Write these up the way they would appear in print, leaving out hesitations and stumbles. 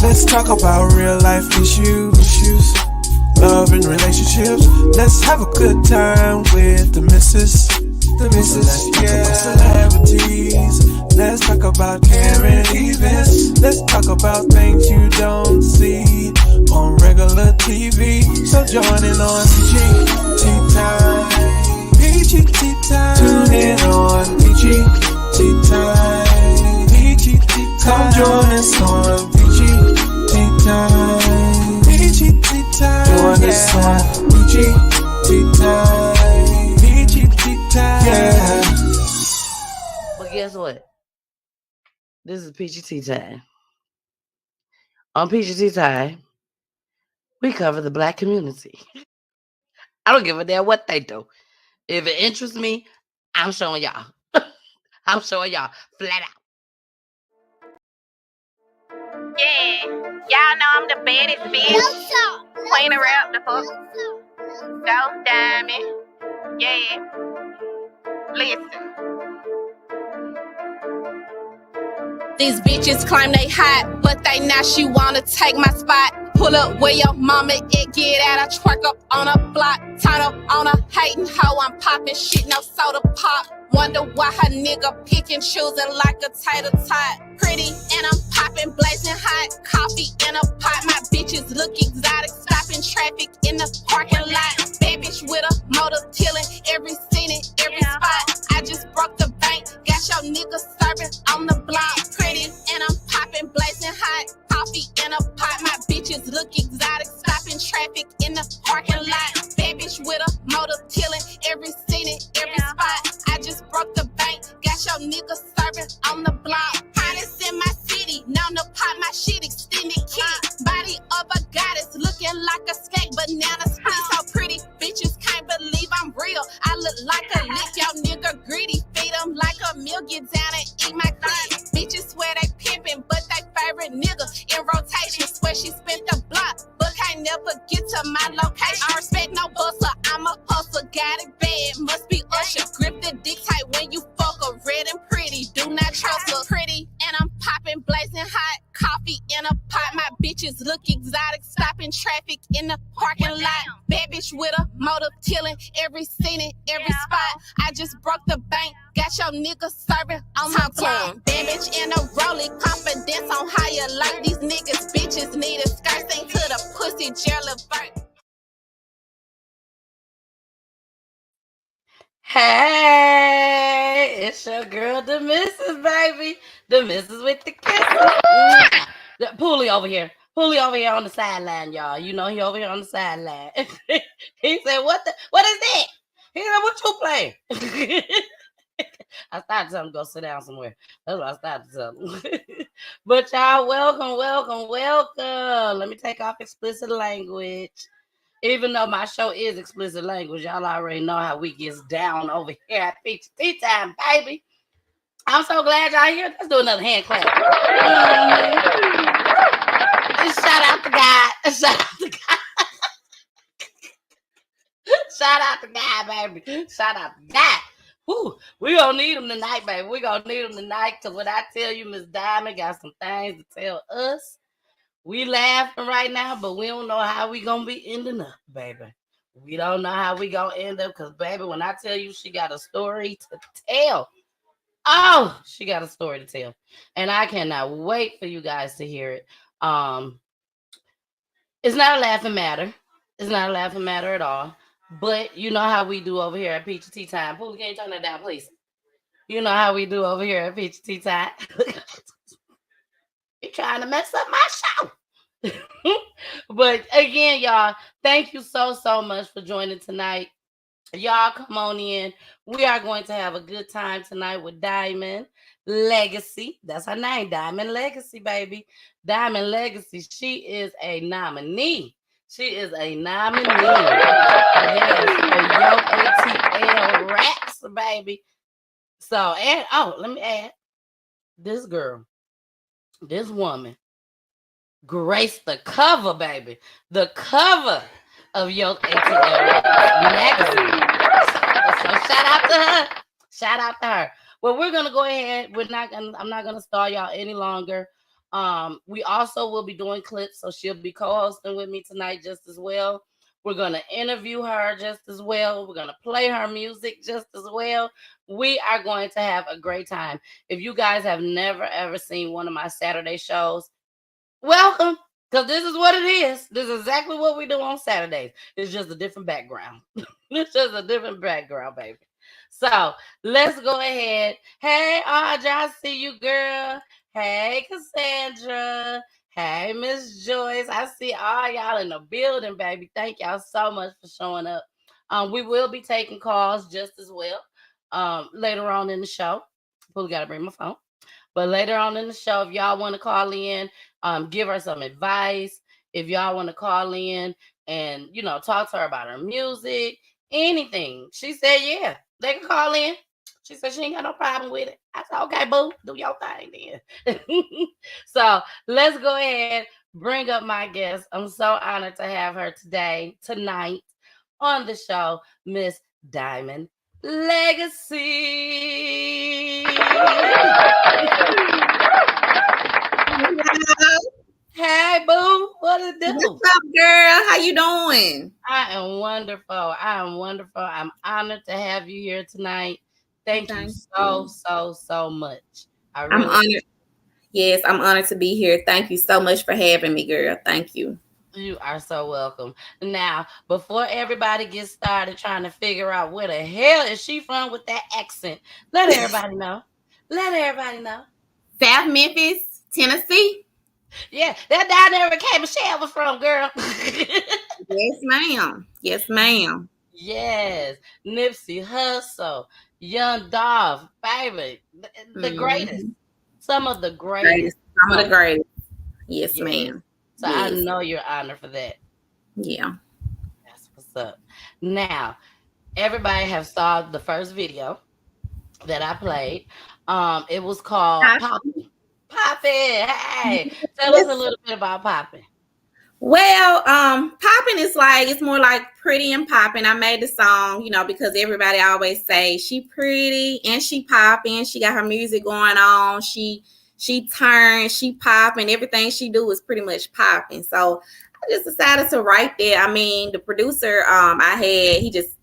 Let's talk about real life issues, love and relationships. Let's have a good time with the missus. Let's talk about celebrities. Let's talk about current events. Let's talk about things you don't see on regular TV. So join in on PGT Time. PGT Time. Tune in on PGT Time. PGT Time. Come join us on PGT Time. PGT Time. Join us on PGT Time. PGT Time. Yeah. But guess what? This is PGT Time. On PGT Time, we cover the Black community. I don't give a damn what they do. If it interests me, I'm showing y'all. I'm showing y'all flat out. Yeah, y'all know I'm the baddest bitch. Queen of rap, the fuck. Go Dymond. Yeah. Listen. These bitches claim they hot, but they now she wanna take my spot. Pull up where your mama it, get out, I twerk up on a block. Turn up on a hating hoe, I'm popping shit, no soda pop. Wonder why her nigga picking choosing like a tater tot. Pretty and I'm popping, blazing hot. Coffee in a pot, my bitches look exotic. Stopping traffic in the parking lot. Bad bitch with a motor killing every scene and every spot. I just broke the bank, got your nigga serving on the block. Pretty and I'm popping, blazing hot. Coffee in a pot, my bitches look exotic. Stopping traffic in the parking lot. Bad bitch with a motor killing every scene and every spot. I just broke the bank, got your nigga serving on the block. Hottest in my city, known to pop my shit, extended kid. Body of a goddess, looking like a snake, banana split. So pretty, bitches can't believe I'm real. I look like a lick, your nigga greedy. Feed him like a meal, get down and eat my clit. Bitches swear they pimpin', but they favorite nigga in rotation. Swear she spent the block, but can't never get to my location. I respect no bustle, I'm a hustler, got it bad, must be Usher. Grip the dictate when you fuck her, red and pretty, do not trust her. Pretty and I'm popping, blazing hot, coffee in a pot. My bitches look exotic, stopping traffic in the parking lot. Bad bitch with a motor killing every scene and every spot. I just broke the bank, got your nigga serving on my block. Bad bitch in a rollie, confidence on higher. Like these niggas, bitches need a skirt, sing to the pussy jail alert. Hey, it's your girl, the missus, baby. The missus with the kisses. Poolie over here. Poolie over here on the sideline, y'all. You know he over here on the sideline. He said, what is that? He said, what you playing? I started telling him to go sit down somewhere. That's what I started telling him. But y'all, welcome. Let me take off explicit language. Even though my show is explicit language, y'all already know how we gets down over here at PGT Time, baby. I'm so glad y'all here. Let's do another hand clap. Shout out to God. Shout out to God. Shout out to God, baby. Shout out to God. Whew, we gonna need him tonight, baby. We gonna need him tonight, because when I tell you Miss Dymond got some things to tell us, we laughing right now, but we don't know how we gonna be ending up, baby. We don't know how we gonna end up, because, baby, when I tell you she got a story to tell, oh, she got a story to tell. And I cannot wait for you guys to hear it. It's not a laughing matter. It's not a laughing matter at all. But you know how we do over here at PGT Time. Poolie, can you turn that down, please? You know how we do over here at PGT Time. You're trying to mess up my show. But again, y'all, thank you so much for joining tonight. Y'all come on in. We are going to have a good time tonight with Dymond Legacy. That's her name, Dymond Legacy, baby. Dymond Legacy. She is a nominee. She is a nominee. Yes, for Yo ATL Raps, baby. So, and let me add, this girl, this woman, graced the cover, baby. The cover of Yo ATL Raps magazine. So shout out to her. Shout out to her. Well, we're gonna go ahead. I'm not gonna stall y'all any longer. We also will be doing clips, so she'll be co-hosting with me tonight just as well. We're gonna interview her just as well. We're gonna play her music just as well. We are going to have a great time. If you guys have never ever seen one of my Saturday shows, welcome. Because this is what it is. This is exactly what we do on Saturdays. It's just a different background. It's just a different background, baby. So let's go ahead. Hey, Audrey, I see you, girl. Hey, Cassandra. Hey, Miss Joyce. I see all y'all in the building, baby. Thank y'all so much for showing up. We will be taking calls just as well later on in the show. Probably got to bring my phone. But later on in the show, if y'all want to call in, give her some advice. If y'all want to call in and, talk to her about her music, anything. She said, yeah, they can call in. She said she ain't got no problem with it. I said, okay, boo, do your thing then. So let's go ahead, bring up my guest. I'm so honored to have her tonight on the show, Miss Dymond Legacy. Hey, boo, what it do? What's up, girl? How you doing? I am wonderful. I'm honored to have you here tonight. Thank you so much. I'm honored. Yes, I'm honored to be here. Thank you so much for having me, girl. Thank you. You are so welcome. Now, before everybody gets started trying to figure out where the hell is she from with that accent, let everybody know. South Memphis, Tennessee. Yeah, that down there where K Michelle was from, girl. Yes, ma'am. Yes, ma'am. Yes, Nipsey Hussle, Young Dolph, favorite, the greatest. Some of the greatest. Some of the greatest. Yes, ma'am. So yes. I know you're honored for that. Yeah. That's what's up. Now, everybody have saw the first video that I played. It was called Poppin'. Poppin'. Hey, tell us a little bit about Poppin'. Well, Poppin' is like, it's more like Pretty and Poppin'. I made the song, because everybody always say she pretty and she poppin'. She got her music going on. She turns, she poppin'. Everything she do is pretty much poppin'. So I just decided to write that. I mean, the producer I had, he just,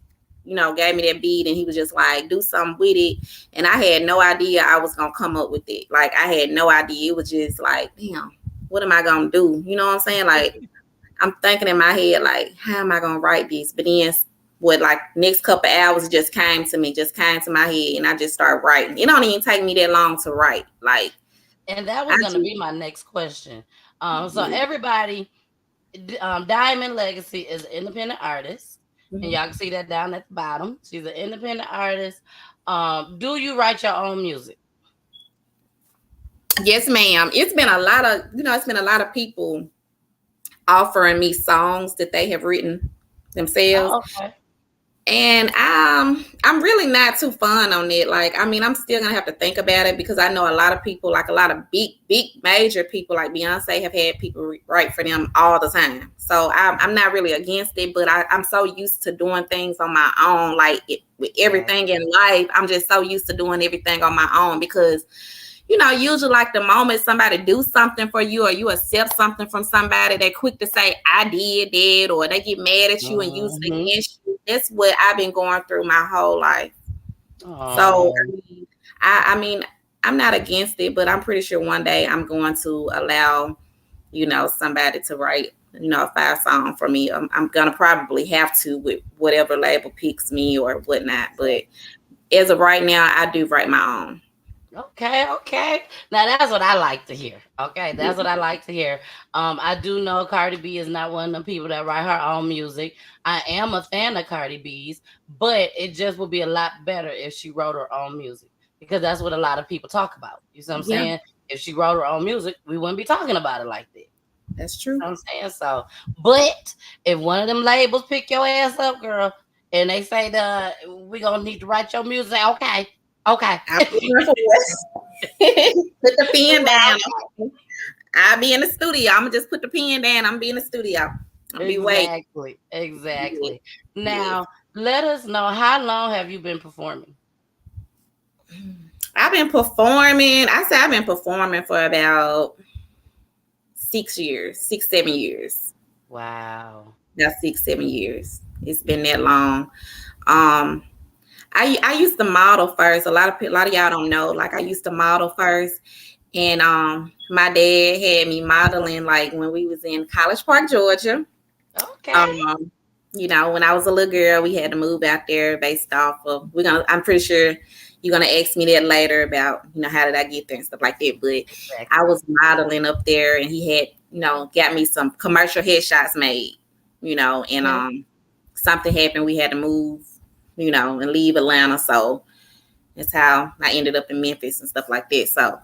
gave me that beat and he was just like, do something with it. And I had no idea I was going to come up with it. Like, I had no idea. It was just like, damn, what am I going to do? You know what I'm saying? Like, I'm thinking in my head, like, how am I going to write this? But then next couple of hours, it just came to my head and I just started writing. It don't even take me that long to write. Like, and that was going to be my next question. So everybody, Dymond Legacy is an independent artist. And y'all can see that down at the bottom. She's an independent artist. Do you write your own music? Yes, ma'am. It's been a lot of people offering me songs that they have written themselves. Oh, okay. And I'm really not too fun on it. Like, I mean, I'm still gonna have to think about it because I know a lot of people, like a lot of big major people like Beyonce have had people write for them all the time. So I'm not really against it, but I'm so used to doing things on my own. Like with everything in life, I'm just so used to doing everything on my own because, usually like the moment somebody do something for you or you accept something from somebody, they're quick to say, I did that, or they get mad at you and use it against you. That's what I've been going through my whole life. So, I mean, I'm not against it, but I'm pretty sure one day I'm going to allow, somebody to write, a 5 song for me. I'm going to probably have to with whatever label picks me or whatnot. But as of right now, I do write my own. Okay. Now that's what I like to hear. Okay, that's what I like to hear. I do know Cardi B is not one of the people that write her own music. I am a fan of Cardi B's, but it just would be a lot better if she wrote her own music because that's what a lot of people talk about. You see what I'm saying? If she wrote her own music, we wouldn't be talking about it like that. That's true. You know what I'm saying? So, but if one of them labels pick your ass up, girl, and they say we gonna need to write your music, okay. Put the pen down. I'll be in the studio. I'm gonna just put the pen down. I'm gonna be in the studio. I'll be waiting. Exactly. Now, let us know, how long have you been performing? I've been performing. I say I've been performing for about 6 years, 6, 7 years. Wow. About 6, 7 years. It's been that long. Um, I used to model first. A lot of y'all don't know. Like I used to model first, and my dad had me modeling like when we was in College Park, Georgia. Okay. Um, when I was a little girl, we had to move out there based off of I'm pretty sure you're gonna ask me that later about, how did I get there and stuff like that. But I Exactly. was modeling up there and he had, got me some commercial headshots made, and Mhm. something happened. We had to move, and leave Atlanta. So that's how I ended up in Memphis and stuff like that. So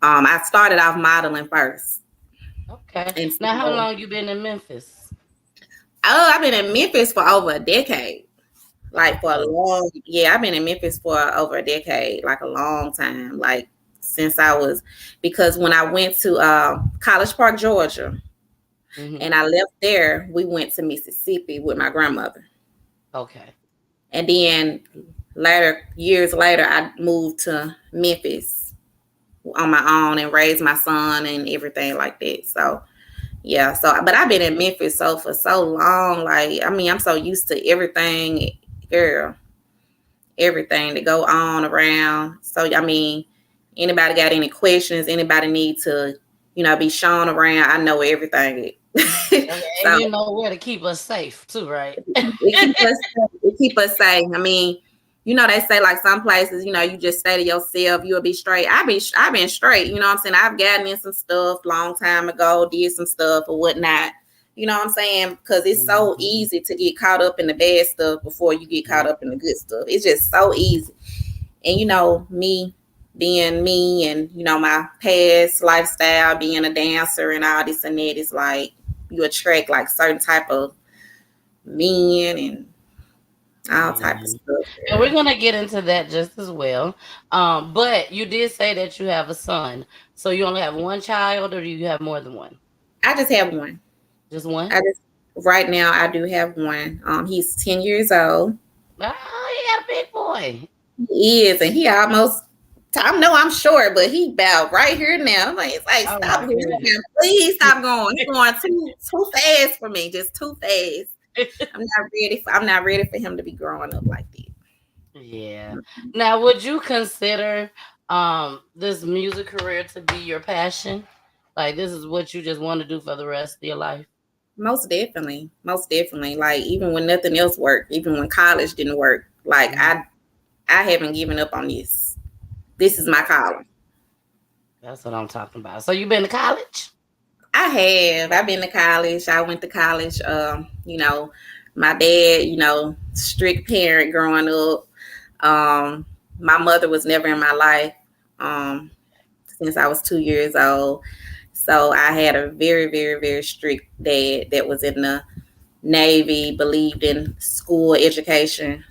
I started off modeling first. Okay. And Now, how so long you been in Memphis? I've been in Memphis for over a decade. Like for a Okay. yeah, I've been in Memphis for over a decade, like a long time. Like since because when I went to College Park, Georgia, Hmm. and I left there, we went to Mississippi with my grandmother. Okay. And then years later, I moved to Memphis on my own and raised my son and everything like that. So yeah, but I've been in Memphis for so long. Like, I mean, I'm so used to everything, girl, everything that go on around. So I mean, anybody got any questions? Anybody need to, be shown around? I know everything. Okay. And So you know where to keep us safe too, right? it keep us safe. I mean, they say like some places, you just stay to yourself, you'll be straight. I've been straight. You know what I'm saying? I've gotten in some stuff long time ago, did some stuff or whatnot. You know what I'm saying? Because it's so Mhm. easy to get caught up in the bad stuff before you get caught up in the good stuff. It's just so easy. And me being me and my past lifestyle, being a dancer and all this and that, is like you attract like certain type of men and all type of Yeah. stuff And we're there. gonna get into that just as well. But you did say that you have a son. So you only have one child, or do you have more than one? I just have one. Just one? I just Right now I do have one. He's 10 years old. Oh, you got a big boy. He is, and he almost. I know I'm short, but he about right here now. It's like Oh stop my here goodness. now, please stop going. He's going too fast for me, just too fast. I'm not ready for him to be growing up like that. Yeah. Now, would you consider this music career to be your passion? Like this is what you just want to do for the rest of your life? Most definitely, most definitely. Like even when nothing else worked, even when college didn't work, like Mhm. I haven't given up on this. This is my calling. That's what I'm talking about. So you been to college? I have. I've been to college. I went to college. My dad, strict parent growing up. Um, my mother was never in my life um, since I was 2 years old. So I had a very, very, very strict dad that was in the Navy, believed in school education.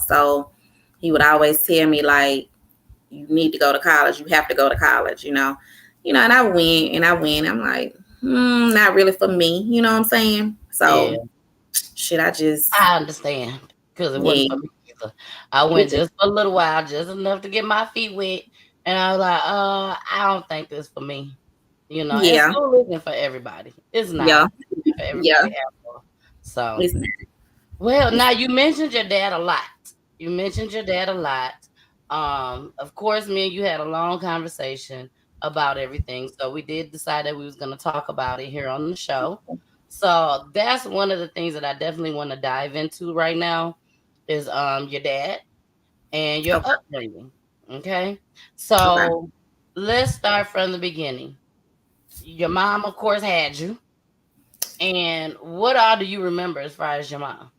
So he would always tell me like, you need to go to college. You have to go to college. And I went and I went. I'm like, not really for me. You know what I'm saying? Yeah, So should I just, I understand because it wasn't yeah, for me either. I it went just, just for a little while, just enough to get my feet wet, and I was like, I don't think this for me. And yeah, school isn't for everybody. It's not yeah, for everybody yeah. at all. So, It's not. well, It's now you mentioned your dad a lot. You mentioned your dad a lot. Of course, me and you had a long conversation about everything. So we did decide that we was gonna talk about it here on the show. So that's one of the things that I definitely want to dive into right now is your dad and your okay. upbringing. Okay. Okay. So let's start from the beginning. Your mom, of course, had you. And what all do you remember as far as your mom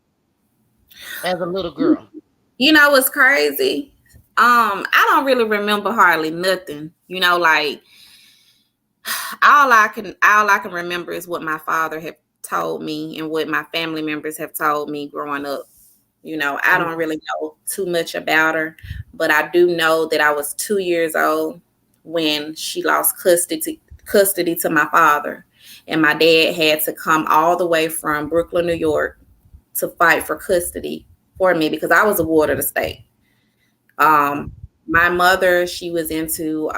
as a little girl? You know what's crazy? I don't really remember hardly nothing. Like all I can remember is what my father had told me and what my family members have told me growing up. I don't really know too much about her, but I do know that I was 2 years old when she lost custody to my father, and my dad had to come all the way from Brooklyn, New York, to fight for custody for me because I was a ward of the state. My mother, she was into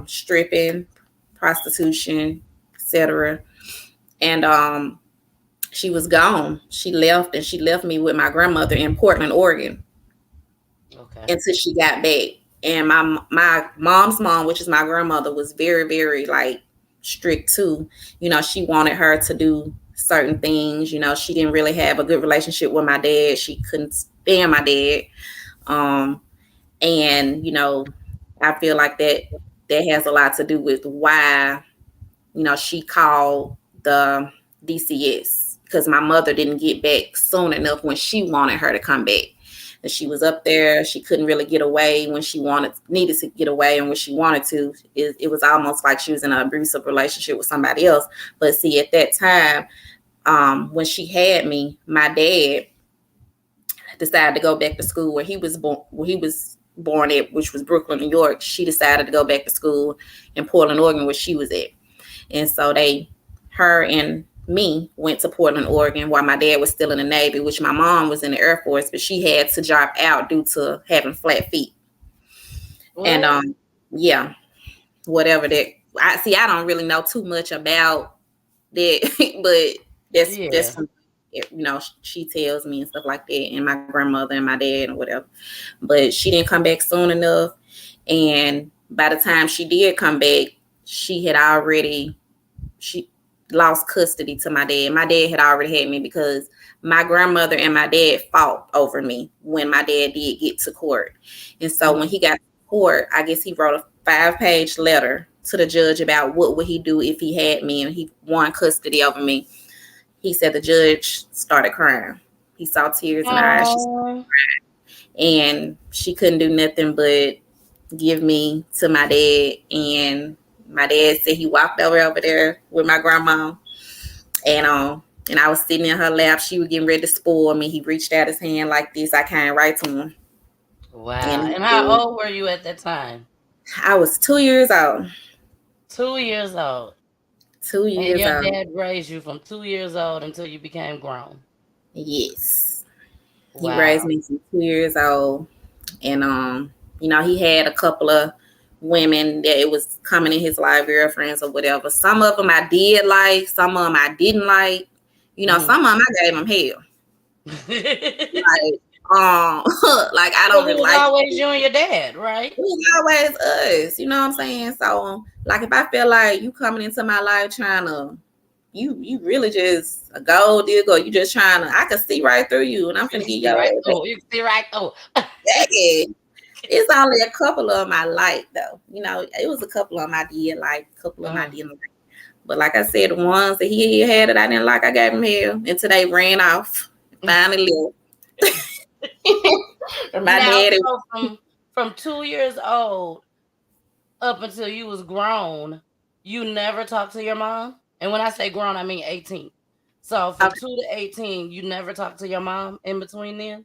stripping, prostitution, etc. And she was gone. She left, and she left me with my grandmother in Portland, Oregon, Okay. until she got back. And my mom's mom, which is my grandmother, was very, very like strict too. She wanted her to do certain things. She didn't really have a good relationship with my dad. She couldn't stand my dad. And I feel like that has a lot to do with why she called the DCS, because my mother didn't get back soon enough when she wanted her to come back. And she was up there. She couldn't really get away when she needed to get away, and when she wanted to, it was almost like she was in an abusive relationship with somebody else. But see, at that time, when she had me, my dad decided to go back to school where he was born at, which was Brooklyn, New York. She decided to go back to school in Portland, Oregon, where she was at. And so her and me went to Portland, Oregon, while my dad was still in the Navy, which my mom was in the Air Force, but she had to drop out due to having flat feet. What? And yeah, whatever that. I don't really know too much about that, but that's she tells me and stuff like that, and my grandmother and my dad and whatever. But she didn't come back soon enough, and by the time she did come back, she lost custody to my dad. My dad had already had me because my grandmother and my dad fought over me when my dad did get to court. And so when he got to court, I guess he wrote a 5-page letter to the judge about what would he do if he had me and he won custody over me. He said the judge started crying. He saw tears in her eyes. She started crying. And she couldn't do nothing but give me to my dad. And my dad said he walked over there with my grandma, and I was sitting in her lap. She was getting ready to spoil me. He reached out his hand like this. I came right to him. Wow. And how old were you at that time? I was 2 years old. 2 years old. 2 years old. And your dad raised you from 2 years old until you became grown. Yes. Wow. He raised me from 2 years old. And he had a couple of women that it was coming in his life, girlfriends or whatever. Some of them I did like, some of them I didn't like. Some of them I gave them hell. Like I don't really like. It was always you and your dad, right? It was always us. You know what I'm saying? So, like, if I feel like you coming into my life trying to, you really just a gold digger, you just trying to, I can see right through you, and I'm gonna get your ass. You can see right through. Yeah. It's only a couple of them I like, though. It was a couple of them I did like, a couple of them I didn't like. But like I said, the ones that he had that I didn't like, I gave him hell until they ran off. Finally left. My dad. So from 2 years old up until you was grown, you never talked to your mom? And when I say grown, I mean 18. So from 2 to 18, you never talked to your mom in between then?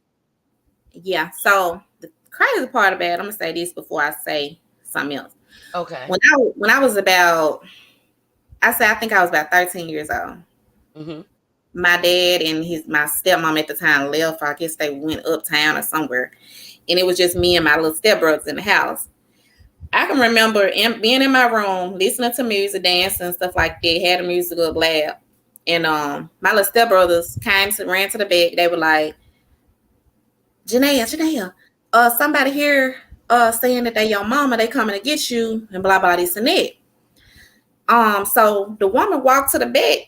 Yeah. So the crazy part about it, I'm gonna say this before I say something else. Okay. When I was about, I think I was about 13 years old. Mm-hmm. My dad and my stepmom at the time left. I guess they went uptown or somewhere, and it was just me and my little stepbrothers in the house. I can remember being in my room, listening to music, dancing, stuff like that. Had a musical blab, and my little stepbrothers ran to the back. They were like, Janelle, somebody here saying that they your mama, they coming to get you, and blah blah this and that. So the woman walked to the back,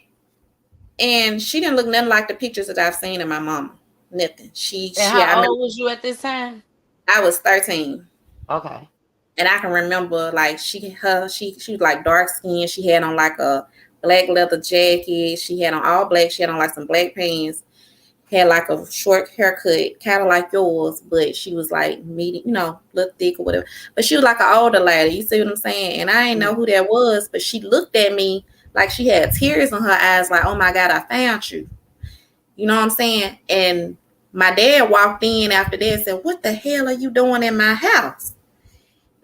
and she didn't look nothing like the pictures that I've seen of my mama. Nothing. How old was you at this time? I was 13. Okay. And I can remember, like, she was like dark skin. She had on like a black leather jacket. She had on all black. She had on like some black pants. Had like a short haircut, kind of like yours, but she was like medium, look thick or whatever. But she was like an older lady. You see what I'm saying? And I didn't know who that was, but she looked at me like she had tears in her eyes, like, oh my God, I found you. You know what I'm saying? And my dad walked in after that and said, what the hell are you doing in my house?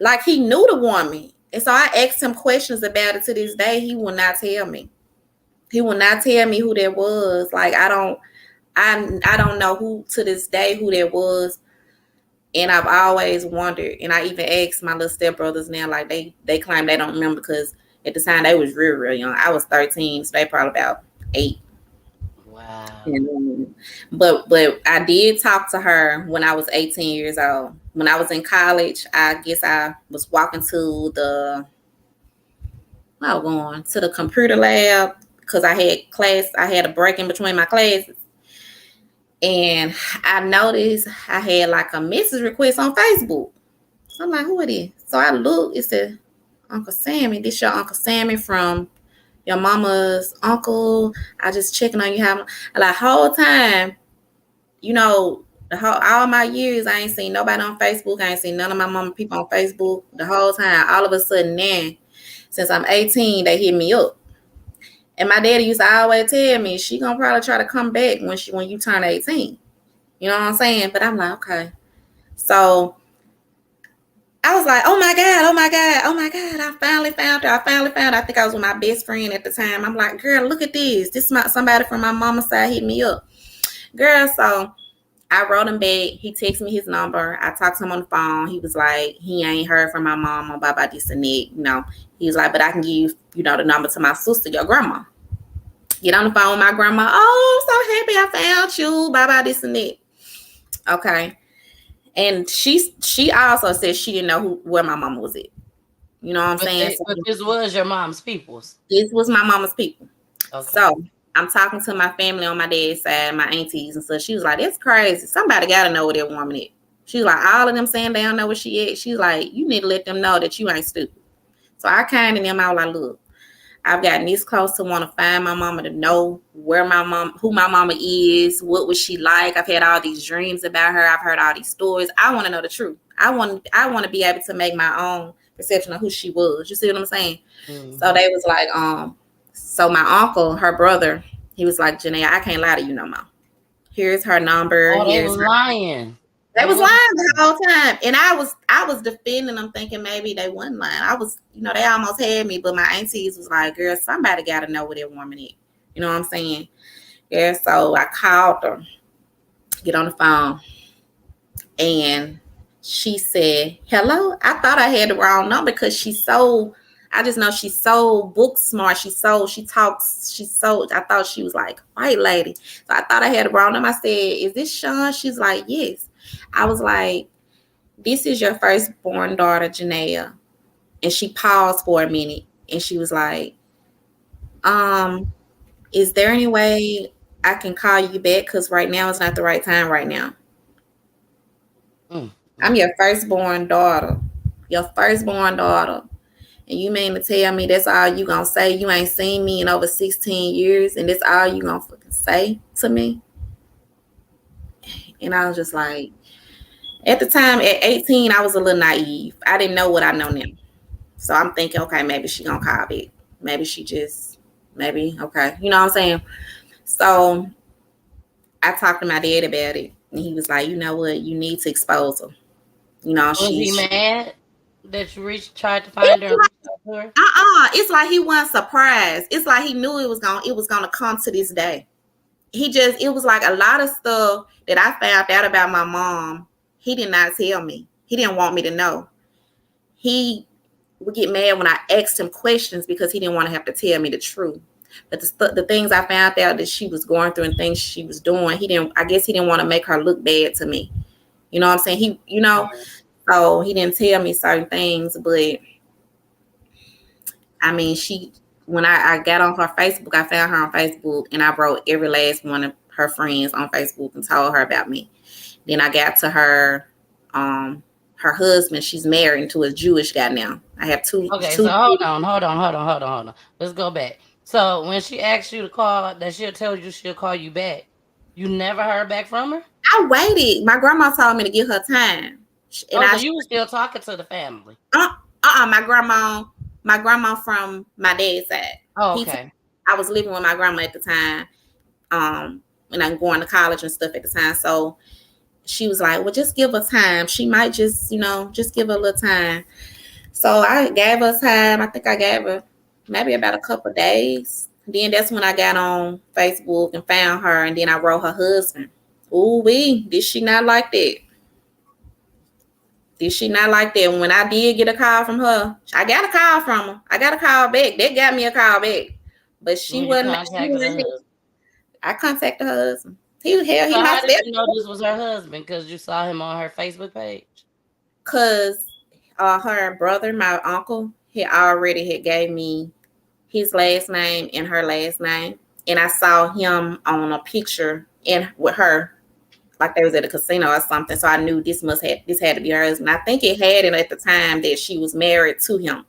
Like, he knew the woman. And so I asked him questions about it. To this day, he will not tell me. He will not tell me who that was. Like, I don't know who to this day who that was. And I've always wondered, and I even asked my little stepbrothers now, like they claim they don't remember because at the time they was real young. I was 13, so they probably about 8. Wow. And, but I did talk to her when I was 18 years old. When I was in college, I guess I was walking to going to the computer lab because I had class. I had a break in between my classes. And I noticed I had like a message request on Facebook. So I'm like, who it is? So I looked, it said, Uncle Sammy. This your Uncle Sammy from your mama's uncle. I just checking on you. How like whole time, all my years, I ain't seen nobody on Facebook. I ain't seen none of my mama people on Facebook. The whole time, all of a sudden now, since I'm 18, they hit me up. And my daddy used to always tell me, she gonna probably try to come back when you turn 18. You know what I'm saying? But I'm like, okay. So I was like, oh my God, I finally found her. I think I was with my best friend at the time. I'm like, girl, look at this. This is somebody from my mama's side hit me up. Girl, so I wrote him back. He texted me his number. I talked to him on the phone. He was like, he ain't heard from my mom about this and that. He was like, but I can give you, the number to my sister, your grandma. Get on the phone with my grandma. Oh, I'm so happy I found you. Bye this and that. Okay. And she also said she didn't know where my mama was at. You know what I'm saying? But this was your mom's people's. This was my mama's people. Okay. So I'm talking to my family on my dad's side, my aunties and stuff. She was like, that's crazy. Somebody got to know where that woman is. She was like, all of them saying they don't know where she is. She's like, you need to let them know that you ain't stupid. So I kind of them out like, look, I've gotten this close to want to find my mama, to know who my mama is, what was she like. I've had all these dreams about her. I've heard all these stories. I want to know the truth. I want to be able to make my own perception of who she was. You see what I'm saying? Mm-hmm. So they was like, so my uncle, her brother, he was like, Janae, I can't lie to you no more. Here's her number. Oh, they was lying. They was lying the whole time. And I was defending them, thinking maybe they wasn't lying. I was, they almost had me, but my aunties was like, girl, somebody got to know where that woman is. You know what I'm saying? Yeah, so I called her, get on the phone, and she said, hello? I thought I had the wrong number because I just know she's so book smart. I thought she was like a white lady. So I thought I had the wrong number. I said, is this Sean? She's like, yes. I was like, this is your firstborn daughter, Janea. And she paused for a minute and she was like, is there any way I can call you back? Because right now it's not the right time right now. I'm your firstborn daughter. And you mean to tell me that's all you gonna say? You ain't seen me in over 16 years and that's all you gonna fucking say to me? And I was just like, at the time, at 18, I was a little naive. I didn't know what I know now. So I'm thinking, okay, maybe she gonna call back. Okay. You know what I'm saying? So I talked to my dad about it. And he was like, you know what? You need to expose her. Was he mad that you tried to find her? It's like he wasn't surprised. It's like he knew it was gonna come to this day. It was like a lot of stuff that I found out about my mom. He did not tell me. He didn't want me to know. He would get mad when I asked him questions because he didn't want to have to tell me the truth. But the things I found out that she was going through and things she was doing, I guess he didn't want to make her look bad to me. You know what I'm saying? So he didn't tell me certain things, but I mean, when I got on her Facebook, I found her on Facebook and I wrote every last one of her friends on Facebook and told her about me. Then I got to her husband. She's married to a Jewish guy now. I have two. Okay, so hold on. Let's go back. So when she asked you to call, that she'll tell you she'll call you back. You never heard back from her? I waited. My grandma told me to give her time. And you were still talking to the family? My grandma from my dad's side. Oh, okay. I was living with my grandma at the time. And I'm going to college and stuff at the time. So she was like, well, just give her time. She might just give her a little time. So I gave her time. I think I gave her maybe about a couple of days. Then that's when I got on Facebook and found her. And then I wrote her husband. Ooh, did she not like that? Did she not like that? When I did get a call from her, I got a call from her. I got a call back. They got me a call back. But she When you wasn't. She contacted her wasn't. husband. I contacted her husband. He So my how did step. you know this was her husband? Because you saw him on her Facebook page. Cause her brother, my uncle, he already had gave me his last name and her last name, and I saw him on a picture in with her, like they was at a casino or something. So I knew this had to be her husband. I think it had it at the time that she was married to him.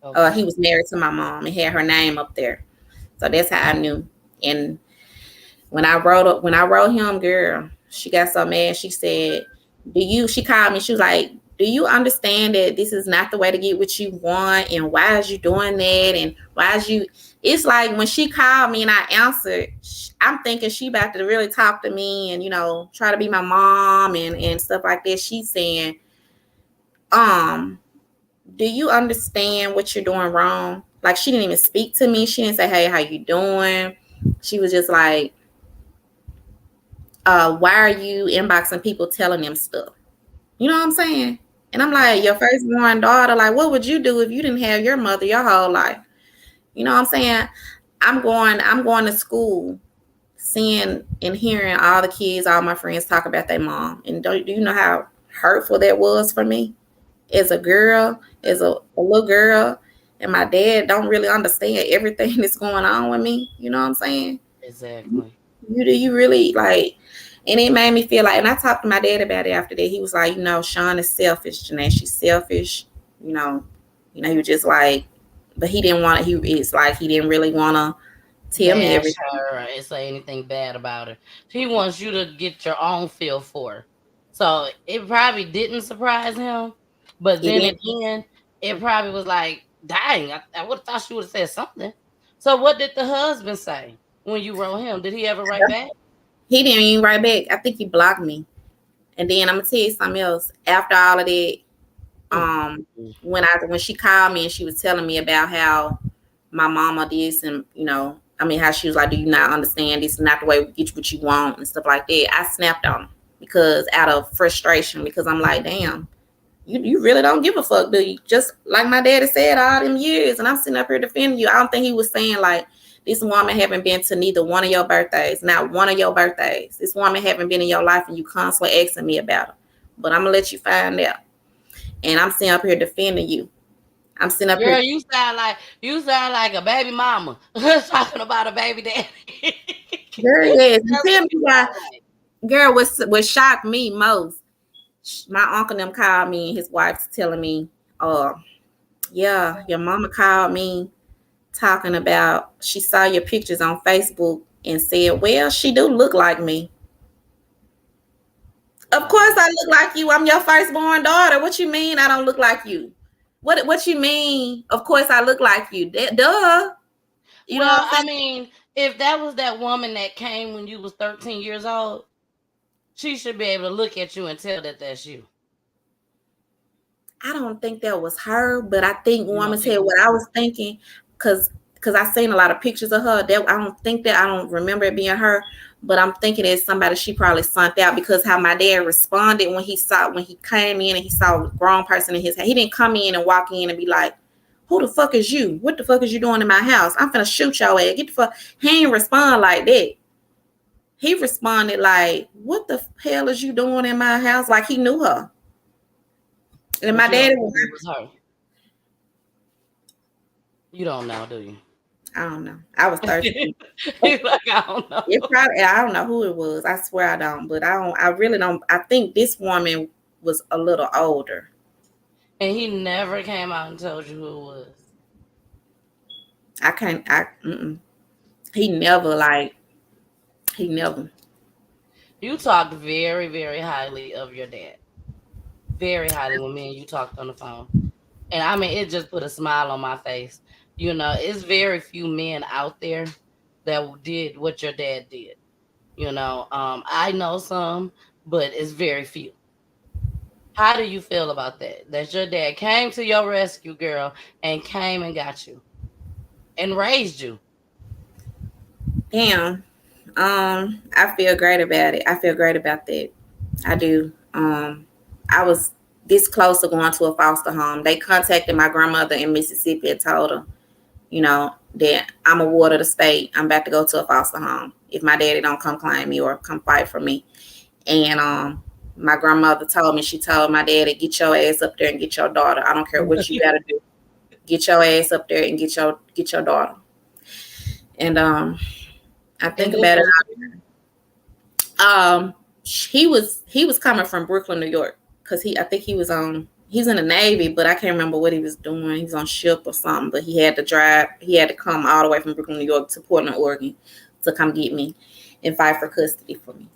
He Okay. was married to my mom and had her name up there. So that's how I knew. And when I wrote him, girl, she got so mad. She said, she called me. She was like, do you understand that this is not the way to get what you want? And why is you doing that? And why is you, it's like when she called me and I answered, I'm thinking she about to really talk to me and, try to be my mom and stuff like that. She's saying, do you understand what you're doing wrong? Like she didn't even speak to me. She didn't say, hey, how you doing? She was just like, why are you inboxing people telling them stuff? You know what I'm saying? And I'm like, your firstborn daughter, like, what would you do if you didn't have your mother your whole life? You know what I'm saying? I'm going to school, seeing and hearing all the kids, all my friends talk about their mom. And do you know how hurtful that was for me? As a girl, as a little girl, and my dad don't really understand everything that's going on with me. You know what I'm saying? Exactly. You really like, and it made me feel like, and I talked to my dad about it after that. He was like, Sean is selfish, Janae. She's selfish. He was just like, but he didn't want to, it's like he didn't really want to tell me Bash everything. her and say anything bad about her. He wants you to get your own feel for her. So it probably didn't surprise him. But He then didn't again, it probably was like, dang, I would have thought she would have said something. So what did the husband say when you wrote him? Did he ever write back? he didn't even write back. I think he blocked me. And then I'm gonna tell you something else. After all of that, Mm. when she called me and she was telling me about how my mama did some, how she was like, do you not understand this is not the way we get you what you want and stuff like that. I snapped on her because out of frustration, because I'm like, damn, you really don't give a fuck, do you? Just like my daddy said all them years, and I'm sitting up here defending you. I don't think he was saying like, this woman haven't been to neither one of your birthdays, not one of your birthdays. This woman haven't been in your life and you constantly asking me about her. But I'm gonna let you find out. And I'm sitting up here defending you. I'm sitting up Girl, here. you sound like a baby mama talking about a baby daddy. Girl, yes. And That's tell what me you why, sound like. girl, what shocked me most, my uncle them called me and his wife's telling me, yeah, your mama called me talking about she saw your pictures on Facebook and said, well, she do look like me. Of course I look like you. I'm your firstborn daughter. What you mean I don't look like you? What you mean? Of course I look like you. Duh. You know what Well, I'm I saying? mean, if that was that woman that came when you was 13 years old, she should be able to look at you and tell that that's you. I don't think that was her, but I think You woman don't think said it was what I her? was thinking, because I seen a lot of pictures of her. That I don't remember it being her, but I'm thinking it's somebody she probably sent out, because how my dad responded when he came in and he saw a grown person in his house. He didn't come in and walk in and be like, who the fuck is you? What the fuck is you doing in my house? I'm finna shoot your ass. Get the fuck. He didn't respond like that. He responded like, what the hell is you doing in my house? Like he knew her. And But my you don't daddy think was, it was her. You don't know, do you? I don't know. I was 13. He's like, I don't know. It probably, I don't know who it was. I swear I don't, but I really don't. I think this woman was a little older. And he never came out and told you who it was. I can't, he never he never. You talked very, very highly of your dad. Very highly when me and you talked on the phone. And I mean, it just put a smile on my face. It's very few men out there that did what your dad did. I know some, but it's very few. How do you feel about that? That your dad came to your rescue, girl, and came and got you and raised you. Damn. I feel great about it. I feel great about that. I do. I was this close to going to a foster home. They contacted my grandmother in Mississippi and told her, that I'm a ward of the state. I'm about to go to a foster home if my daddy don't come claim me or come fight for me. And my grandmother told me, she told my daddy, get your ass up there and get your daughter. I don't care what you gotta do. Get your ass up there and get your daughter. And I think about it. He was coming from Brooklyn, New York, because I think he's in the Navy, but I can't remember what he was doing. He was on ship or something, but he had to come all the way from Brooklyn, New York to Portland, Oregon to come get me and fight for custody for me.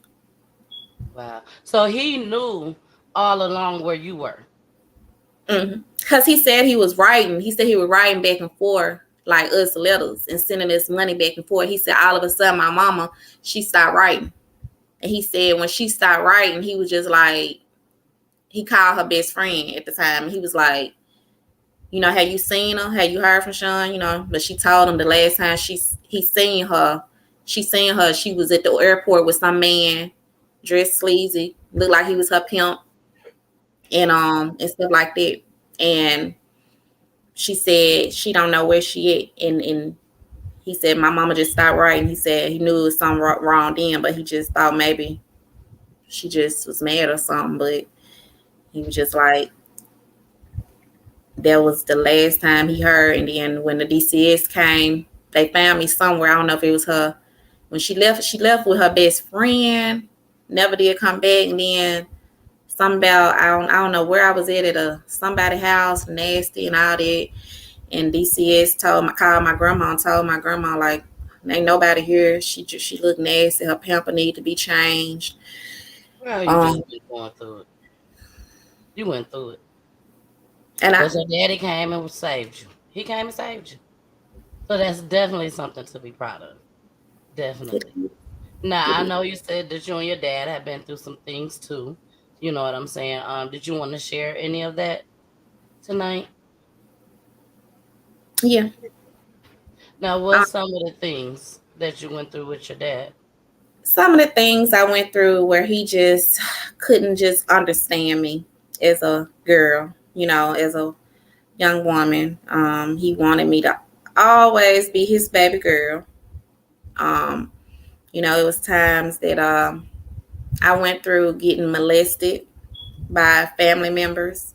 Wow. So he knew all along where you were. Because he said he was writing. He said he was writing back and forth, like us letters, and sending us money back and forth. He said all of a sudden my mama, she stopped writing. And he said when she stopped writing, he was just like, he called her best friend at the time. He was like, have you seen her? Have you heard from Sean? But she told him the last time he seen her, she was at the airport with some man dressed sleazy, looked like he was her pimp, and stuff like that. And she said she don't know where she at. And he said my mama just stopped writing. He said he knew it was something wrong then, but he just thought maybe she just was mad or something. But he was just like, that was the last time he heard. And then when the DCS came, they found me somewhere. I don't know if it was her. When she left with her best friend, never did come back. And then something about, I don't know where I was at somebody's house, nasty and all that. And DCS called my grandma and told my grandma, like, ain't nobody here. She looked nasty. Her pamper need to be changed. Well, you just been going through it. You went through it. And your daddy came and saved you. He came and saved you. So that's definitely something to be proud of. Definitely. Now, I know you said that you and your dad have been through some things too. You know what I'm saying? Did you want to share any of that tonight? Yeah. Now, what's some of the things that you went through with your dad? Some of the things I went through where he just couldn't just understand me as a girl, as a young woman. He wanted me to always be his baby girl. It was times that I went through getting molested by family members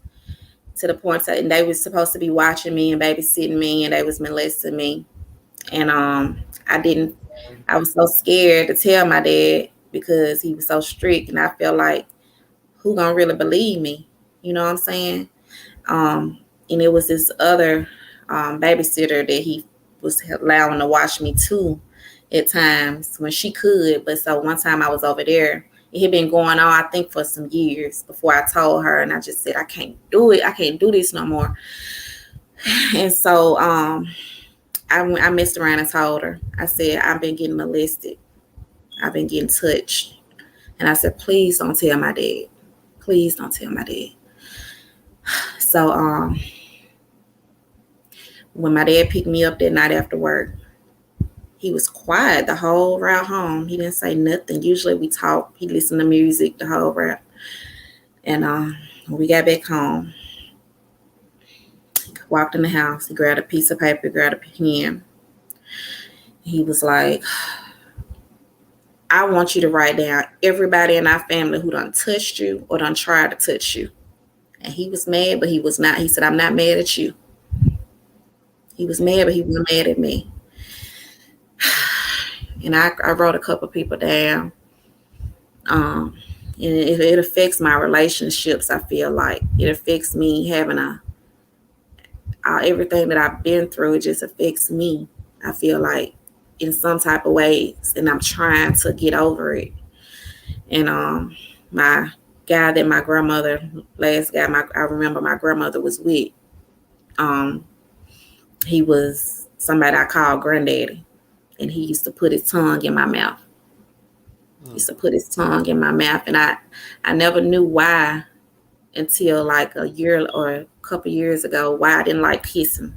to the point that, and they was supposed to be watching me and babysitting me, and they was molesting me. And I was so scared to tell my dad because he was so strict, and I felt like, who gonna really believe me? You know what I'm saying? And it was this other babysitter that he was allowing to watch me too at times when she could. But so one time I was over there, it had been going on, I think, for some years before I told her, and I just said, I can't do it. I can't do this no more. And so I messed around and told her. I said, I've been getting molested. I've been getting touched. And I said, please don't tell my dad. Please don't tell my dad. So when my dad picked me up that night after work, he was quiet the whole route home. He didn't say nothing. Usually we talk. He listened to music the whole route. And when we got back home, he walked in the house. He grabbed a piece of paper, grabbed a pen. He was like, I want you to write down everybody in our family who done touched you or done tried to touch you. And he was mad, but he was not. He said, I'm not mad at you. He was mad, but he wasn't mad at me. And I wrote a couple people down. And it affects my relationships, I feel like. It affects me having everything that I've been through, it just affects me, I feel like, in some type of ways. And I'm trying to get over it. And my guy that my grandmother, last guy I remember my grandmother was with, he was somebody I called granddaddy. And he used to put his tongue in my mouth. He used to put his tongue in my mouth. And I never knew why until like a year or a couple years ago, why I didn't like kissing.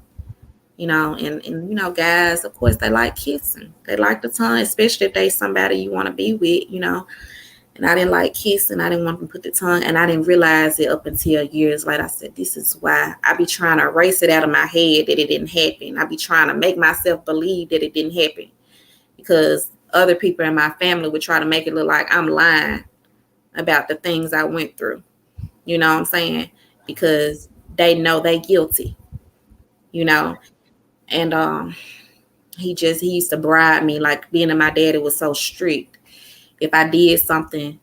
And guys, of course, they like kissing. They like the tongue, especially if they somebody you want to be with, And I didn't like kissing. I didn't want to put the tongue. And I didn't realize it up until years later. I said, this is why I be trying to erase it out of my head that it didn't happen. I be trying to make myself believe that it didn't happen. Because other people in my family would try to make it look like I'm lying about the things I went through. You know what I'm saying? Because they know they guilty. You know? And he used to bribe me, like being my daddy was so strict. If I did something,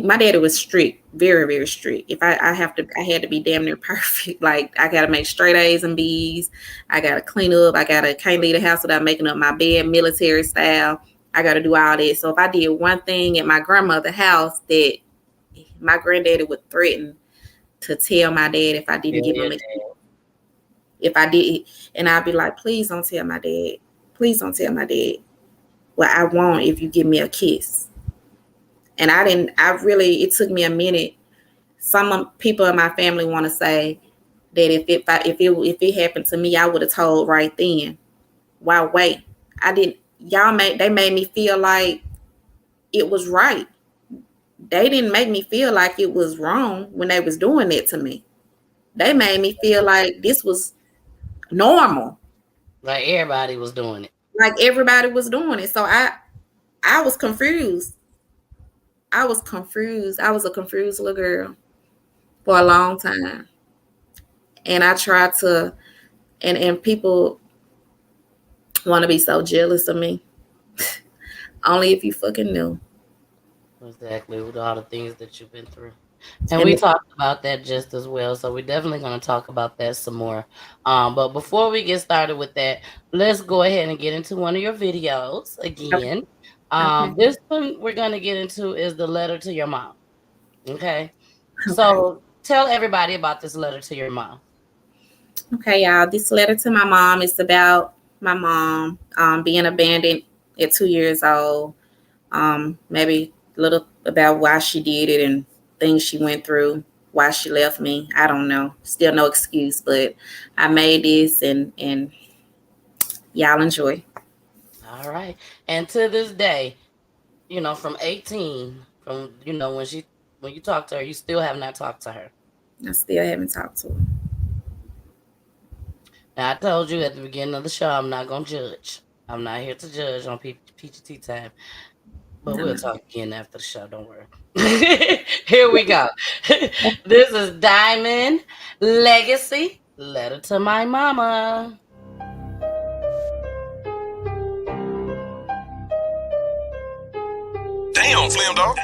my daddy was strict, very, very strict. If I had to be damn near perfect. Like I got to make straight A's and B's. I got to clean up. Can't leave the house without making up my bed, military style. I got to do all that. So if I did one thing at my grandmother's house, that my granddaddy would threaten to tell my dad if I didn't give him a kiss. If I did, and I'd be like, please don't tell my dad. Please don't tell my dad. Well, I won't if you give me a kiss. And it took me a minute. Some people in my family want to say that if it happened to me, I would have told right then. Why wait? I didn't. They made me feel like it was right. They didn't make me feel like it was wrong when they was doing that to me. They made me feel like this was normal. Like everybody was doing it. So I was confused. I was a confused little girl for a long time. And I tried to, and people want to be so jealous of me. Only if you fucking knew. Exactly, with all the things that you've been through. And we talked about that just as well. So we're definitely going to talk about that some more. But before we get started with that, let's go ahead and get into one of your videos again. Okay. This one we're going to get into is the letter to your mom. Okay. So tell everybody about this letter to your mom. Okay, y'all. This letter to my mom is about my mom being abandoned at 2 years old. Maybe a little about why she did it and things she went through, why she left me. I don't know. Still no excuse, but I made this and y'all enjoy. All right. And to this day, from 18, when you talk to her, you still have not talked to her. I still haven't talked to her. Now, I told you at the beginning of the show, I'm not going to judge. I'm not here to judge on PGT time. But we'll talk again after the show. Don't worry. Here we go. This is Dymond Legacy, Letter to My Mama. Damn, Flim Dog.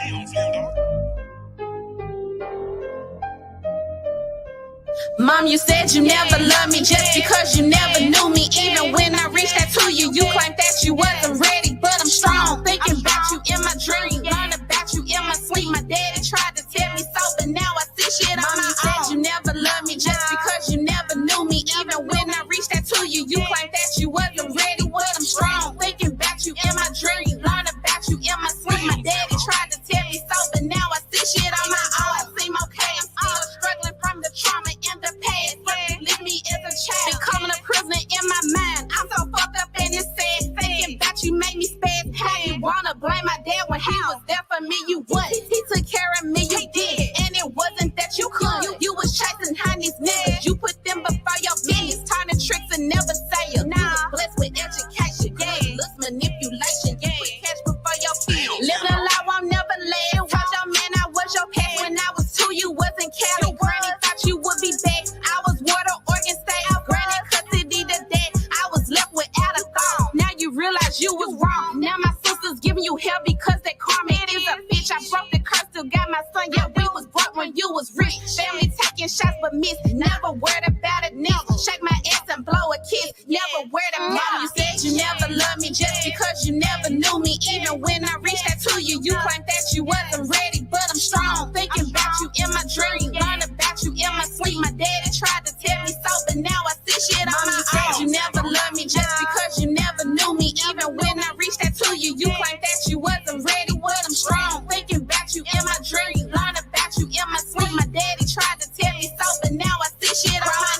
Mom, you said you never loved me just because you never knew me. Even when I reached out to you, you claimed that you wasn't ready, but I'm strong. Thinking about you in my dream, learn about you in my sleep. My daddy tried to tell me so, but now I see shit on my own. You said you never loved me just because you never knew me. Even when I reached out to you, you claimed that you wasn't ready, but I'm strong. Thinking about you in my dream, learn about you in my sleep. My daddy tried to tell me so, but now I see shit on my own. I seem okay, I'm still struggling from the trauma in the past. Leave me as a child, becoming a prisoner in my mind. I'm so fucked up and it's sad. Thinking about you made me spaz. How you wanna blame my dad when he was there for me? You what? He took care of me, you did. And it wasn't that you could. You was chasing honey's niggas. You put them before your business, turning tricks and never say it. You was blessed with education, looks manipulation. You put cash before your feet. Living a lie won't never last. Watch your man, I was your pet. When I was 2, you wasn't cattle. Granny thought you would be back. I was water, Oregon State. Granny custody to that. I was left without a thought. Now you realize you was wrong. Now my sister's giving you hell because that karma is a bitch. I broke the curse, still got my son. Yeah, we was broke when you was rich. Family taking shots but miss. Never worried about it. Never shake my ass and blow a kiss. Never worried about it. You said you never loved me just because you never knew me. Even when I reached out to you, you claimed that you wasn't ready, but I'm strong. Thinking about you in my dream, learn about you in my sleep. My daddy tried to tell me so, but now I see shit on my own. You never loved me just because you never knew me. Even when I reached out to you, you claimed that you wasn't ready, but I'm strong. Thinking about you in my dream, learn about you in my sleep. My daddy tried to tell me so, but now I see shit on my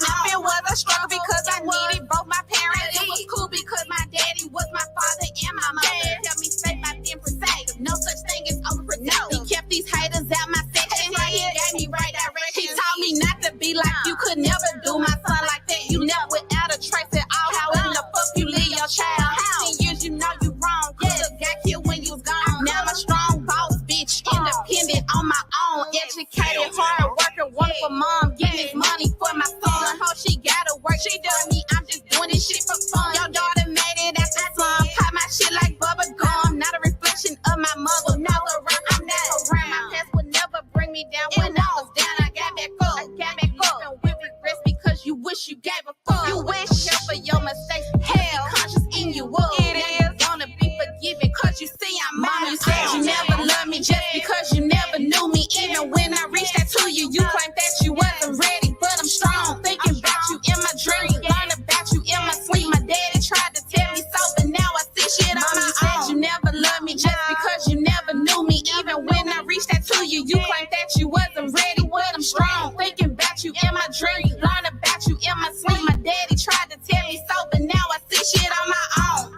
you in my dream. Learn about you in my sleep. My daddy tried to tell me so, but now I see shit on my own.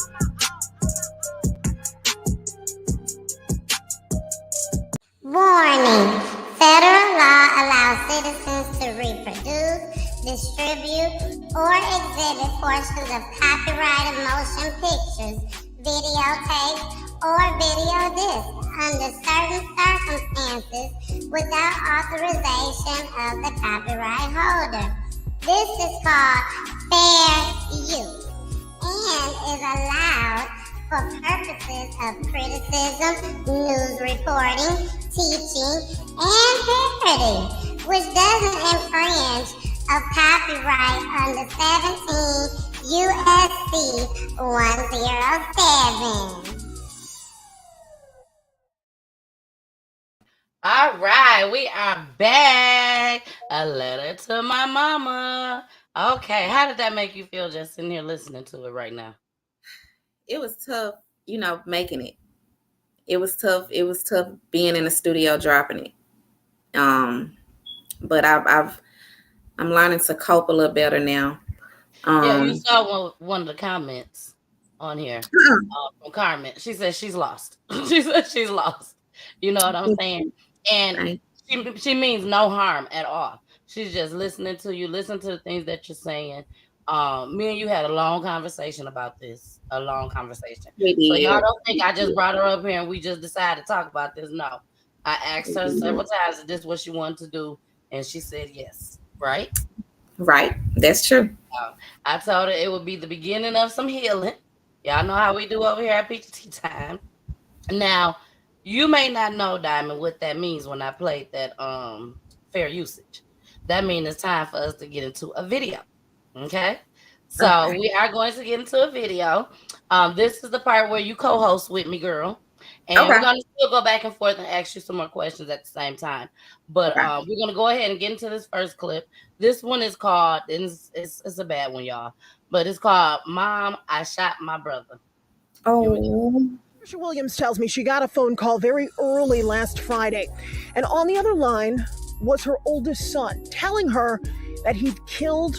Warning. Federal law allows citizens to reproduce, distribute, or exhibit portions of copyrighted motion pictures, videotapes, or video discs under certain circumstances without authorization of the copyright holder. This is called fair use and is allowed for purposes of criticism, news reporting, teaching, and parody, which doesn't infringe of copyright under 17 U.S.C. 107. All right, we are back. A letter to my mama. Okay, how did that make you feel just sitting here listening to it right now? It was tough, making it. It was tough. It was tough being in the studio dropping it. But I'm learning to cope a little better now. Yeah, you saw one of the comments on here from Carmen. She said she's lost. She said she's lost. You know what I'm saying? And she means no harm at all. She's just listening to you, listen to the things that you're saying. Me and you had a long conversation about this. A long conversation. So y'all don't think I just brought her up here and we just decided to talk about this. No. I asked her several times if this is what she wanted to do, and she said yes. Right? Right. That's true. I told her it would be the beginning of some healing. Y'all know how we do over here at Peach Tea Time. Now, you may not know, Dymond, what that means when I played that fair usage. That means it's time for us to get into a video. Okay? So we are going to get into a video. This is the part where you co-host with me, girl. And we're going to still go back and forth and ask you some more questions at the same time. But we're going to go ahead and get into this first clip. This one is called, and it's a bad one, y'all. But it's called, Mom, I Shot My Brother. Oh. Patricia Williams tells me she got a phone call very early last Friday. And on the other line was her oldest son telling her that he'd killed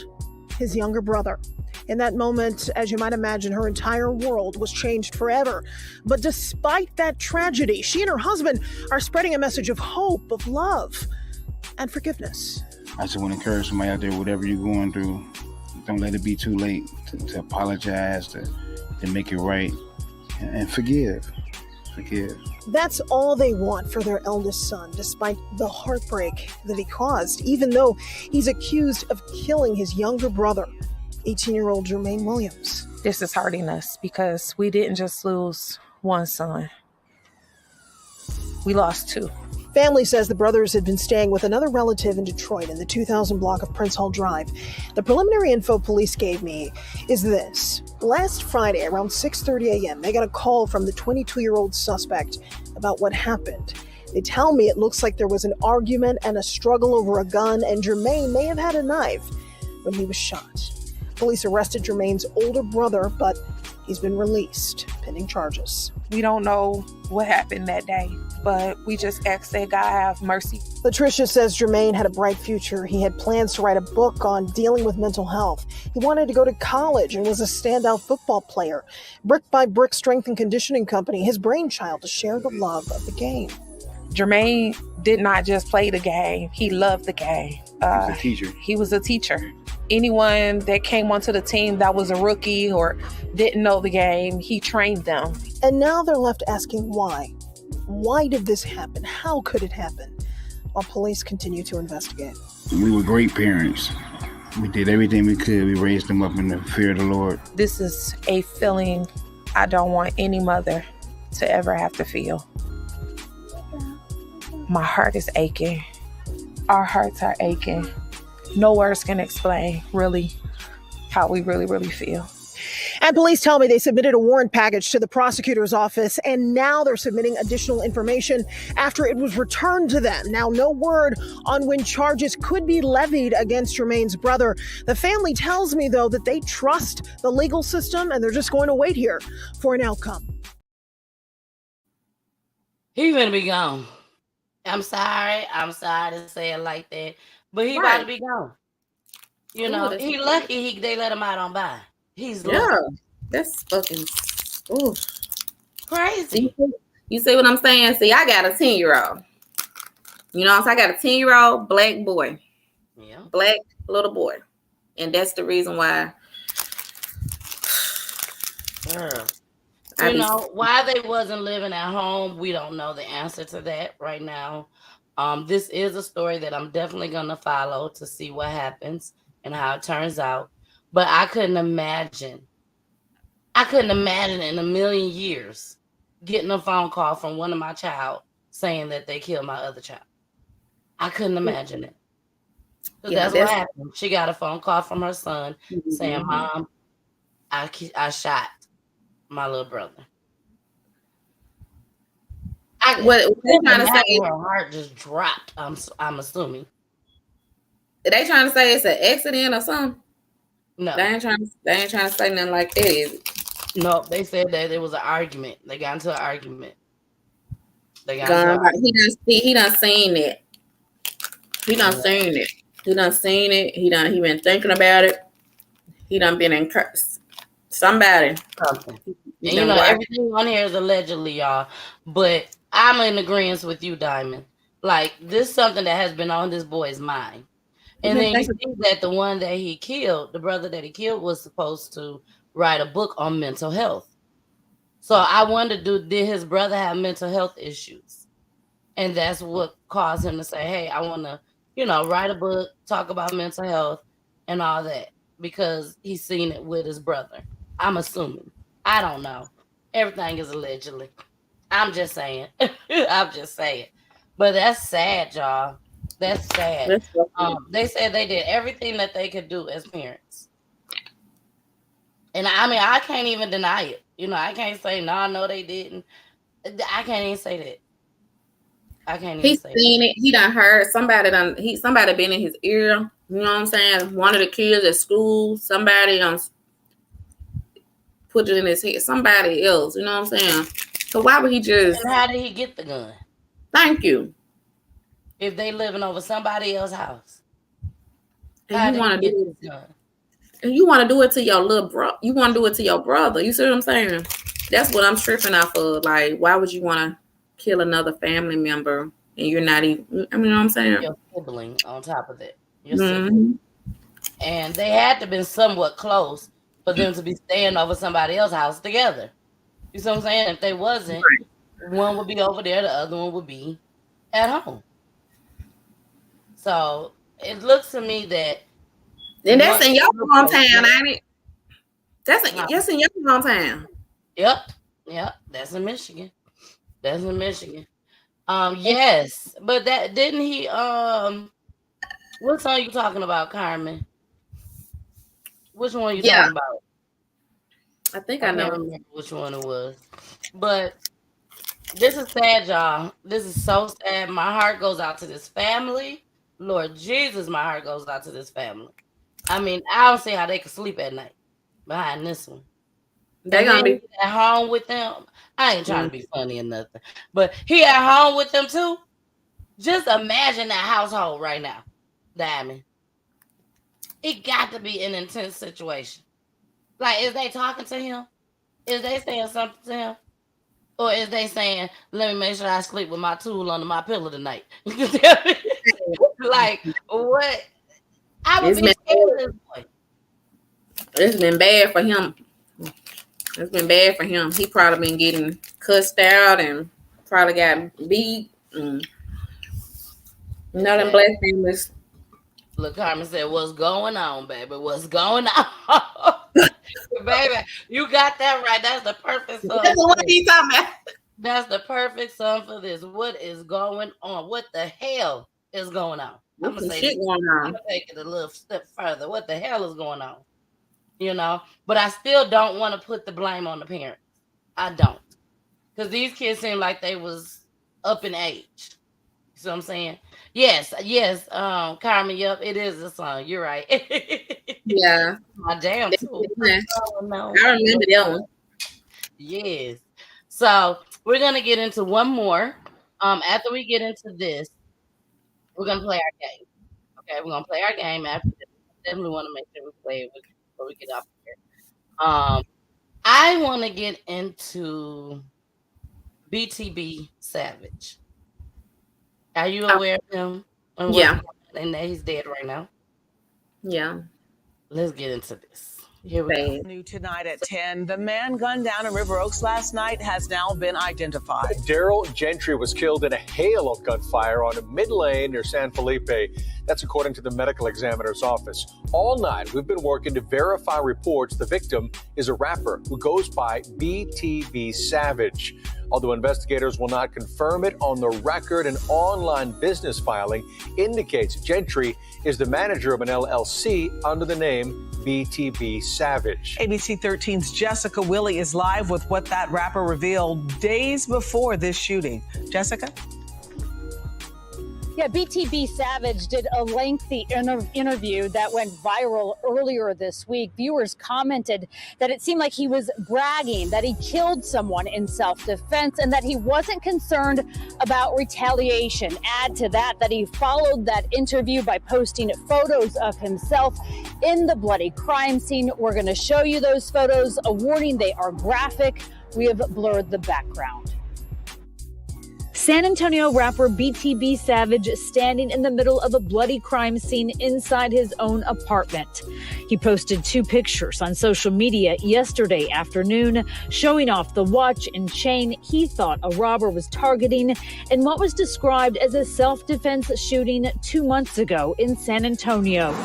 his younger brother. In that moment, as you might imagine, her entire world was changed forever. But despite that tragedy, she and her husband are spreading a message of hope, of love, and forgiveness. I just want to encourage somebody out there, whatever you're going through, don't let it be too late to apologize, to make it right, and forgive. Forgive. That's all they want for their eldest son, despite the heartbreak that he caused, even though he's accused of killing his younger brother, 18-year-old Jermaine Williams. This is hurting us because we didn't just lose one son. We lost two. Family says the brothers had been staying with another relative in Detroit in the 2000 block of Prince Hall Drive. The preliminary info police gave me is this. Last Friday around 6:30 a.m., they got a call from the 22-year-old suspect about what happened. They tell me it looks like there was an argument and a struggle over a gun, and Jermaine may have had a knife when he was shot. Police arrested Jermaine's older brother, but he's been released, pending charges. We don't know what happened that day, but we just ask that God have mercy. Latricia says Jermaine had a bright future. He had plans to write a book on dealing with mental health. He wanted to go to college and was a standout football player. Brick by Brick Strength and Conditioning Company, his brainchild to share the love of the game. Jermaine did not just play the game. He loved the game. He was a teacher. He was a teacher. Anyone that came onto the team that was a rookie or didn't know the game, he trained them. And now they're left asking why. Why did this happen? How could it happen? While police continue to investigate. We were great parents. We did everything we could. We raised them up in the fear of the Lord. This is a feeling I don't want any mother to ever have to feel. My heart is aching. Our hearts are aching. No words can explain really how we really feel. And police tell me they submitted a warrant package to the prosecutor's office, and now they're submitting additional information after it was returned to them. Now, no word on when charges could be levied against Jermaine's brother. The family tells me, though, that they trust the legal system and they're just going to wait here for an outcome. He's gonna be gone. I'm sorry to say it like that. but he about to be gone. You know, Ooh, he lucky they let him out on bond. He's yeah, lucky. that's fucking. Ooh. Crazy. You see what I'm saying? See, I got a 10-year-old. You know, so I got a 10-year-old black boy. Yeah. Black little boy. And that's the reason why. Girl. You know, why they wasn't living at home, we don't know the answer to that right now. This is a story that I'm definitely going to follow to see what happens and how it turns out. But I couldn't imagine in a million years getting a phone call from one of my child saying that they killed my other child. I couldn't imagine it. That's what happened. She got a phone call from her son saying, "Mom, I shot my little brother." What they trying to say? Her heart just dropped. I'm assuming. Are they trying to say it's an accident or something? No, they ain't trying to say nothing like that, is it? No, they said that it was an argument. They got into an argument. He done seen it. He done seen it. He done seen it. He been thinking about it. He done been in somebody. Something. And you know, everything on here is allegedly, y'all. But I'm in agreement with you, Dymond. Like, this is something that has been on this boy's mind. And then you see that the one that he killed, the brother that he killed, was supposed to write a book on mental health. So I wonder, did his brother have mental health issues? And that's what caused him to say, hey, I want to, write a book, talk about mental health and all that, because he's seen it with his brother. I'm assuming. I don't know. Everything is allegedly. I'm just saying. I'm just saying. But that's sad, y'all. That's sad. They said they did everything that they could do as parents. And I mean, I can't even deny it. I can't say, no, they didn't. I can't even say that. I can't even say seen it. He done heard somebody been in his ear. You know what I'm saying? One of the kids at school, somebody put it in his head. Somebody else, you know what I'm saying? So why would he just? And how did he get the gun? Thank you. If they living over somebody else's house, and you want to do it, and you want to do it to your little bro. You want to do it to your brother. You see what I'm saying? That's what I'm tripping off of. Like, why would you want to kill another family member and you're not even? I mean, you know what I'm saying? Your sibling on top of that. Your sibling. And they had to been somewhat close for them to be staying over somebody else's house together. You see what I'm saying? If they wasn't, one would be over there, the other one would be at home. So it looks to me that. And that's in your hometown, ain't it? That's in your hometown. Yep. That's in Michigan. Yes, but that didn't he? What song you talking about, Carmen? Which one are you talking about? I think I know. Can't remember which one it was, but this is sad, y'all. This is so sad. My heart goes out to this family. Lord Jesus, my heart goes out to this family. I mean, I don't see how they could sleep at night behind this one. They gonna be at home with them. I ain't trying to be funny or nothing, but he at home with them too. Just imagine that household right now, Dymond. It got to be an intense situation. Like, is they talking to him? Is they saying something to him? Or is they saying, let me make sure I sleep with my tool under my pillow tonight? Like, what? I would be scared of this boy. It's been bad for him. It's been bad for him. He probably been getting cussed out and probably got beat. Them black families. Look, Carmen said, what's going on, baby? What's going on? Baby, you got that right. That's the perfect song. That's what he's talking about. That's the perfect song for this. What is going on? What the hell is going on? I'm gonna say I'm gonna take it a little step further. What the hell is going on? But I still don't want to put the blame on the parents. I don't, because these kids seem like they was up in age. You see what I'm saying? Yes. Carmen, yep, it is a song. You're right. Yeah. My damn too. I remember that one. Yes. So we're gonna get into one more. After we get into this, we're gonna play our game. Okay, we're gonna play our game after this. Definitely want to make sure we play it before we get off here. I want to get into BTB Savage. Are you Oh, aware of him and what's yeah, going on? And that he's dead right now? yeah. Let's get into this. Here we go. Bad. New tonight at 10. The man gunned down in River Oaks last night has now been identified. Daryl Gentry was killed in a hail of gunfire on a mid-lane near San Felipe. That's according to the medical examiner's office. All night, we've been working to verify reports the victim is a rapper who goes by BTB Savage. Although investigators will not confirm it, on the record, an online business filing indicates Gentry is the manager of an LLC under the name BTB Savage. ABC 13's Jessica Willie is live with what that rapper revealed days before this shooting. Jessica? Yeah, BTB Savage did a lengthy interview that went viral earlier this week. Viewers commented that it seemed like he was bragging that he killed someone in self-defense and that he wasn't concerned about retaliation. Add to that he followed that interview by posting photos of himself in the bloody crime scene. We're going to show you those photos. A warning, they are graphic. We have blurred the background. San Antonio rapper BTB Savage standing in the middle of a bloody crime scene inside his own apartment. He posted 2 pictures on social media yesterday afternoon showing off the watch and chain he thought a robber was targeting in what was described as a self-defense shooting 2 months ago in San Antonio.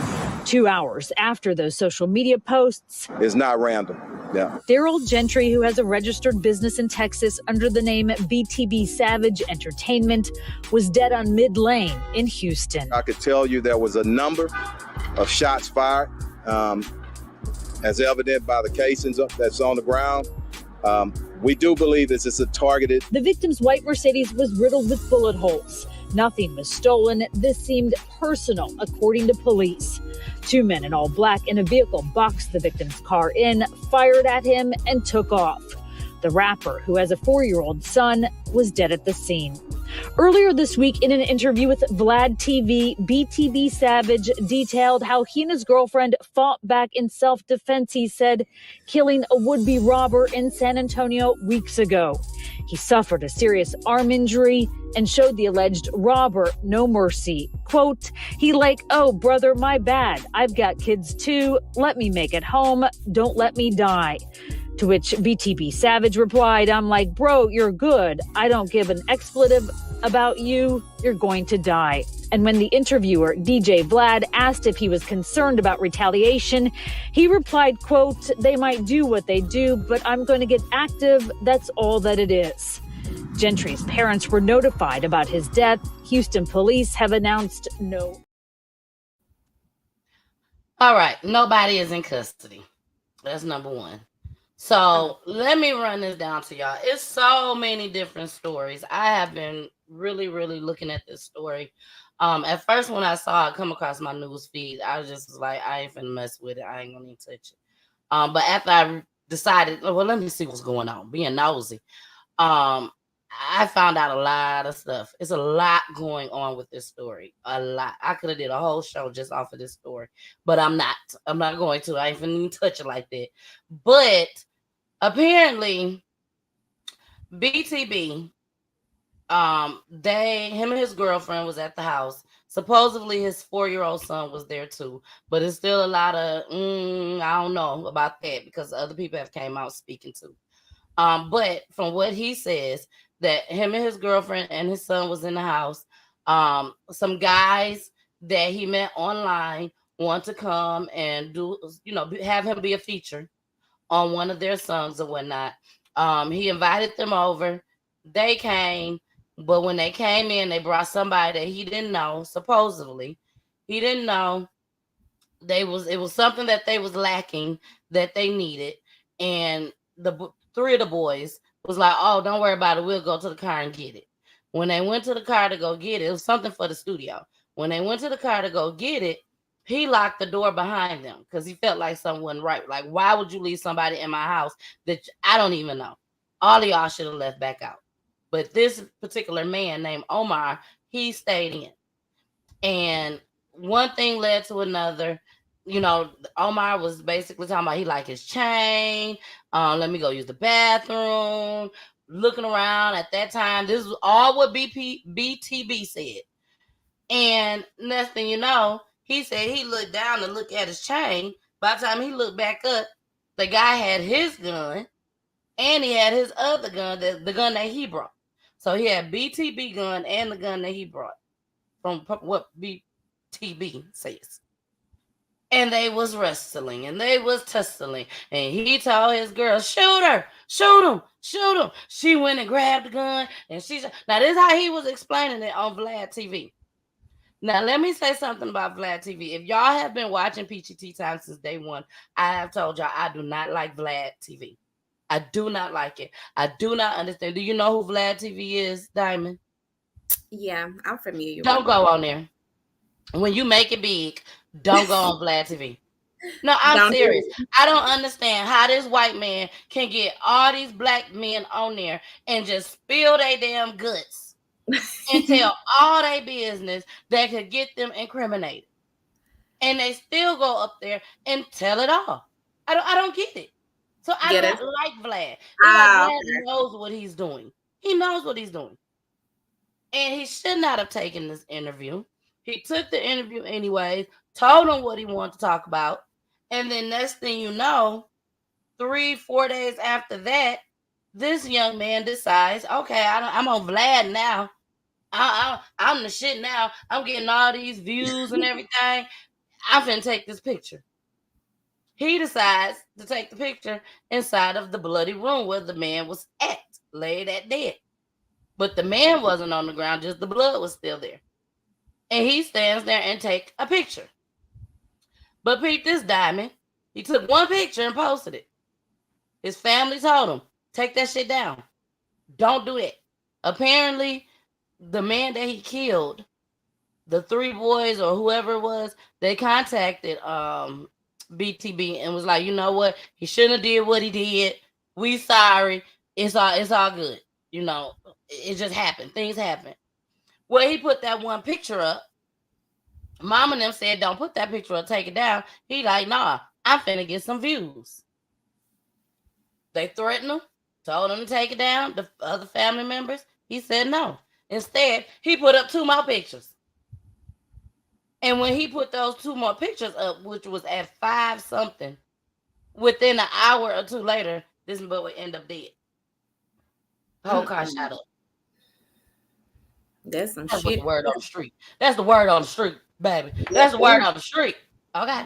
2 hours after those social media posts, it's not random. Yeah. Daryl Gentry, who has a registered business in Texas under the name BTB Savage Entertainment, was dead on mid-lane in Houston. I could tell you there was a number of shots fired, as evident by the casings that's on the ground. We do believe this is a targeted. The victim's white Mercedes was riddled with bullet holes. Nothing was stolen. This seemed personal, according to police. 2 men in all black in a vehicle boxed the victim's car in, fired at him, and took off. The rapper, who has a 4-year-old son, was dead at the scene. Earlier this week, in an interview with Vlad TV, BTB Savage detailed how he and his girlfriend fought back in self-defense, he said, killing a would-be robber in San Antonio weeks ago. He suffered a serious arm injury and showed the alleged robber no mercy. Quote, he like, oh, brother, my bad. I've got kids too. Let me make it home. Don't let me die. To which BTB Savage replied, I'm like, bro, you're good. I don't give an expletive about you. You're going to die. And when the interviewer, DJ Vlad, asked if he was concerned about retaliation, he replied, quote, they might do what they do, but I'm going to get active. That's all that it is. Gentry's parents were notified about his death. Houston police have announced no. All right. Nobody is in custody. That's number one. So let me run this down to y'all. It's so many different stories. I have been really, really looking at this story. At first, when I saw it come across my news feed, I was just like, I ain't finna mess with it. I ain't gonna even touch it. But after I decided, well, let me see what's going on, being nosy, I found out a lot of stuff. It's a lot going on with this story. A lot. I could have did a whole show just off of this story, but I'm not. I'm not going to. I ain't finna even touch it like that. But apparently, BTB, him and his girlfriend was at the house. Supposedly his 4-year-old son was there too, but it's still a lot of I don't know about that because other people have came out speaking to. But from what he says, that him and his girlfriend and his son was in the house. Some guys that he met online want to come and do, have him be a feature on one of their songs or whatnot. He invited them over. They came, but when they came in, they brought somebody that he didn't know. Supposedly, he didn't know. It was something that they was lacking that they needed, and the 3 of the boys was like, "Oh, don't worry about it. We'll go to the car and get it." When they went to the car to go get it, it was something for the studio. When they went to the car to go get it, he locked the door behind them because he felt like something wasn't right. Like, why would you leave somebody in my house that I don't even know? All of y'all should have left back out. But this particular man named Omar, he stayed in. And one thing led to another. Omar was basically talking about he like his chain. Let me go use the bathroom. Looking around at that time, this was all what BTB said. And next thing you know, he said he looked down and looked at his chain. By the time he looked back up, the guy had his gun and he had his other gun, the gun that he brought. So he had BTB gun and the gun that he brought from what BTB says. And they was wrestling and they was tussling. And he told his girl, shoot her, shoot him, shoot him. She went and grabbed the gun and now this is how he was explaining it on Vlad TV. Now, let me say something about Vlad TV. If y'all have been watching PGT Time since day one, I have told y'all I do not like Vlad TV. I do not like it. I do not understand. Do you know who Vlad TV is, Dymond? Yeah, I'm familiar. Don't go on there. When you make it big, don't go on Vlad TV. No, I'm serious. I don't understand how this white man can get all these black men on there and just spill their damn guts and tell all their business that could get them incriminated. And they still go up there and tell it all. I don't get it. So I don't like Vlad. Vlad knows what he's doing. He knows what he's doing. And he should not have taken this interview. He took the interview anyway, told him what he wanted to talk about. And then next thing you know, 3-4 days after that, this young man decides, okay, I'm on Vlad now. I'm the shit now. I'm getting all these views and everything. I'm finna take this picture. He decides to take the picture inside of the bloody room where the man was laid at dead. But the man wasn't on the ground, just the blood was still there. And he stands there and take a picture. But peep this, Dymond. He took one picture and posted it. His family told him, take that shit down. Don't do it. Apparently, the man that he killed, the 3 boys or whoever it was, they contacted BTB and was like, you know what? He shouldn't have did what he did. We sorry. It's all good. It just happened. Things happen. Well, he put that one picture up. Mom and them said, don't put that picture up, take it down. He like, nah, I'm finna get some views. They threatened him, told him to take it down. The other family members, he said no. Instead, he put up 2 more pictures. And when he put those 2 more pictures up, which was at 5 something, within an hour or 2 later, this boy would end up dead. The whole car shot up. That's some That's shit. the word on the street. That's the word on the street, baby. That's the word on the street. Okay.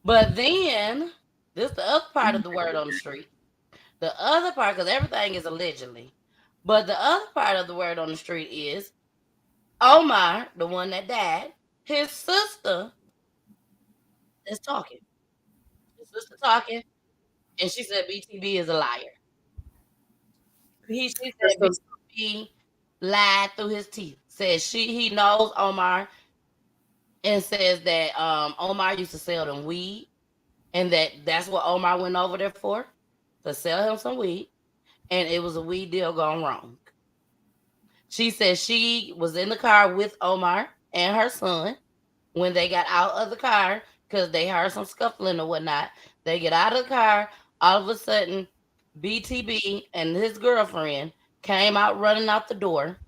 But then, this is the other part of the word on the street. The other part, because everything is allegedly. But the other part of the word on the street is Omar, the one that died, his sister is talking. His sister talking, and she said BTB is a liar. She said BTB lied through his teeth. Says he knows Omar and says that Omar used to sell them weed and that's what Omar went over there for, to sell him some weed, and it was a weed deal gone wrong. She said she was in the car with Omar and her son when they got out of the car because they heard some scuffling or whatnot. They get out of the car. All of a sudden, BTB and his girlfriend came out running out the door,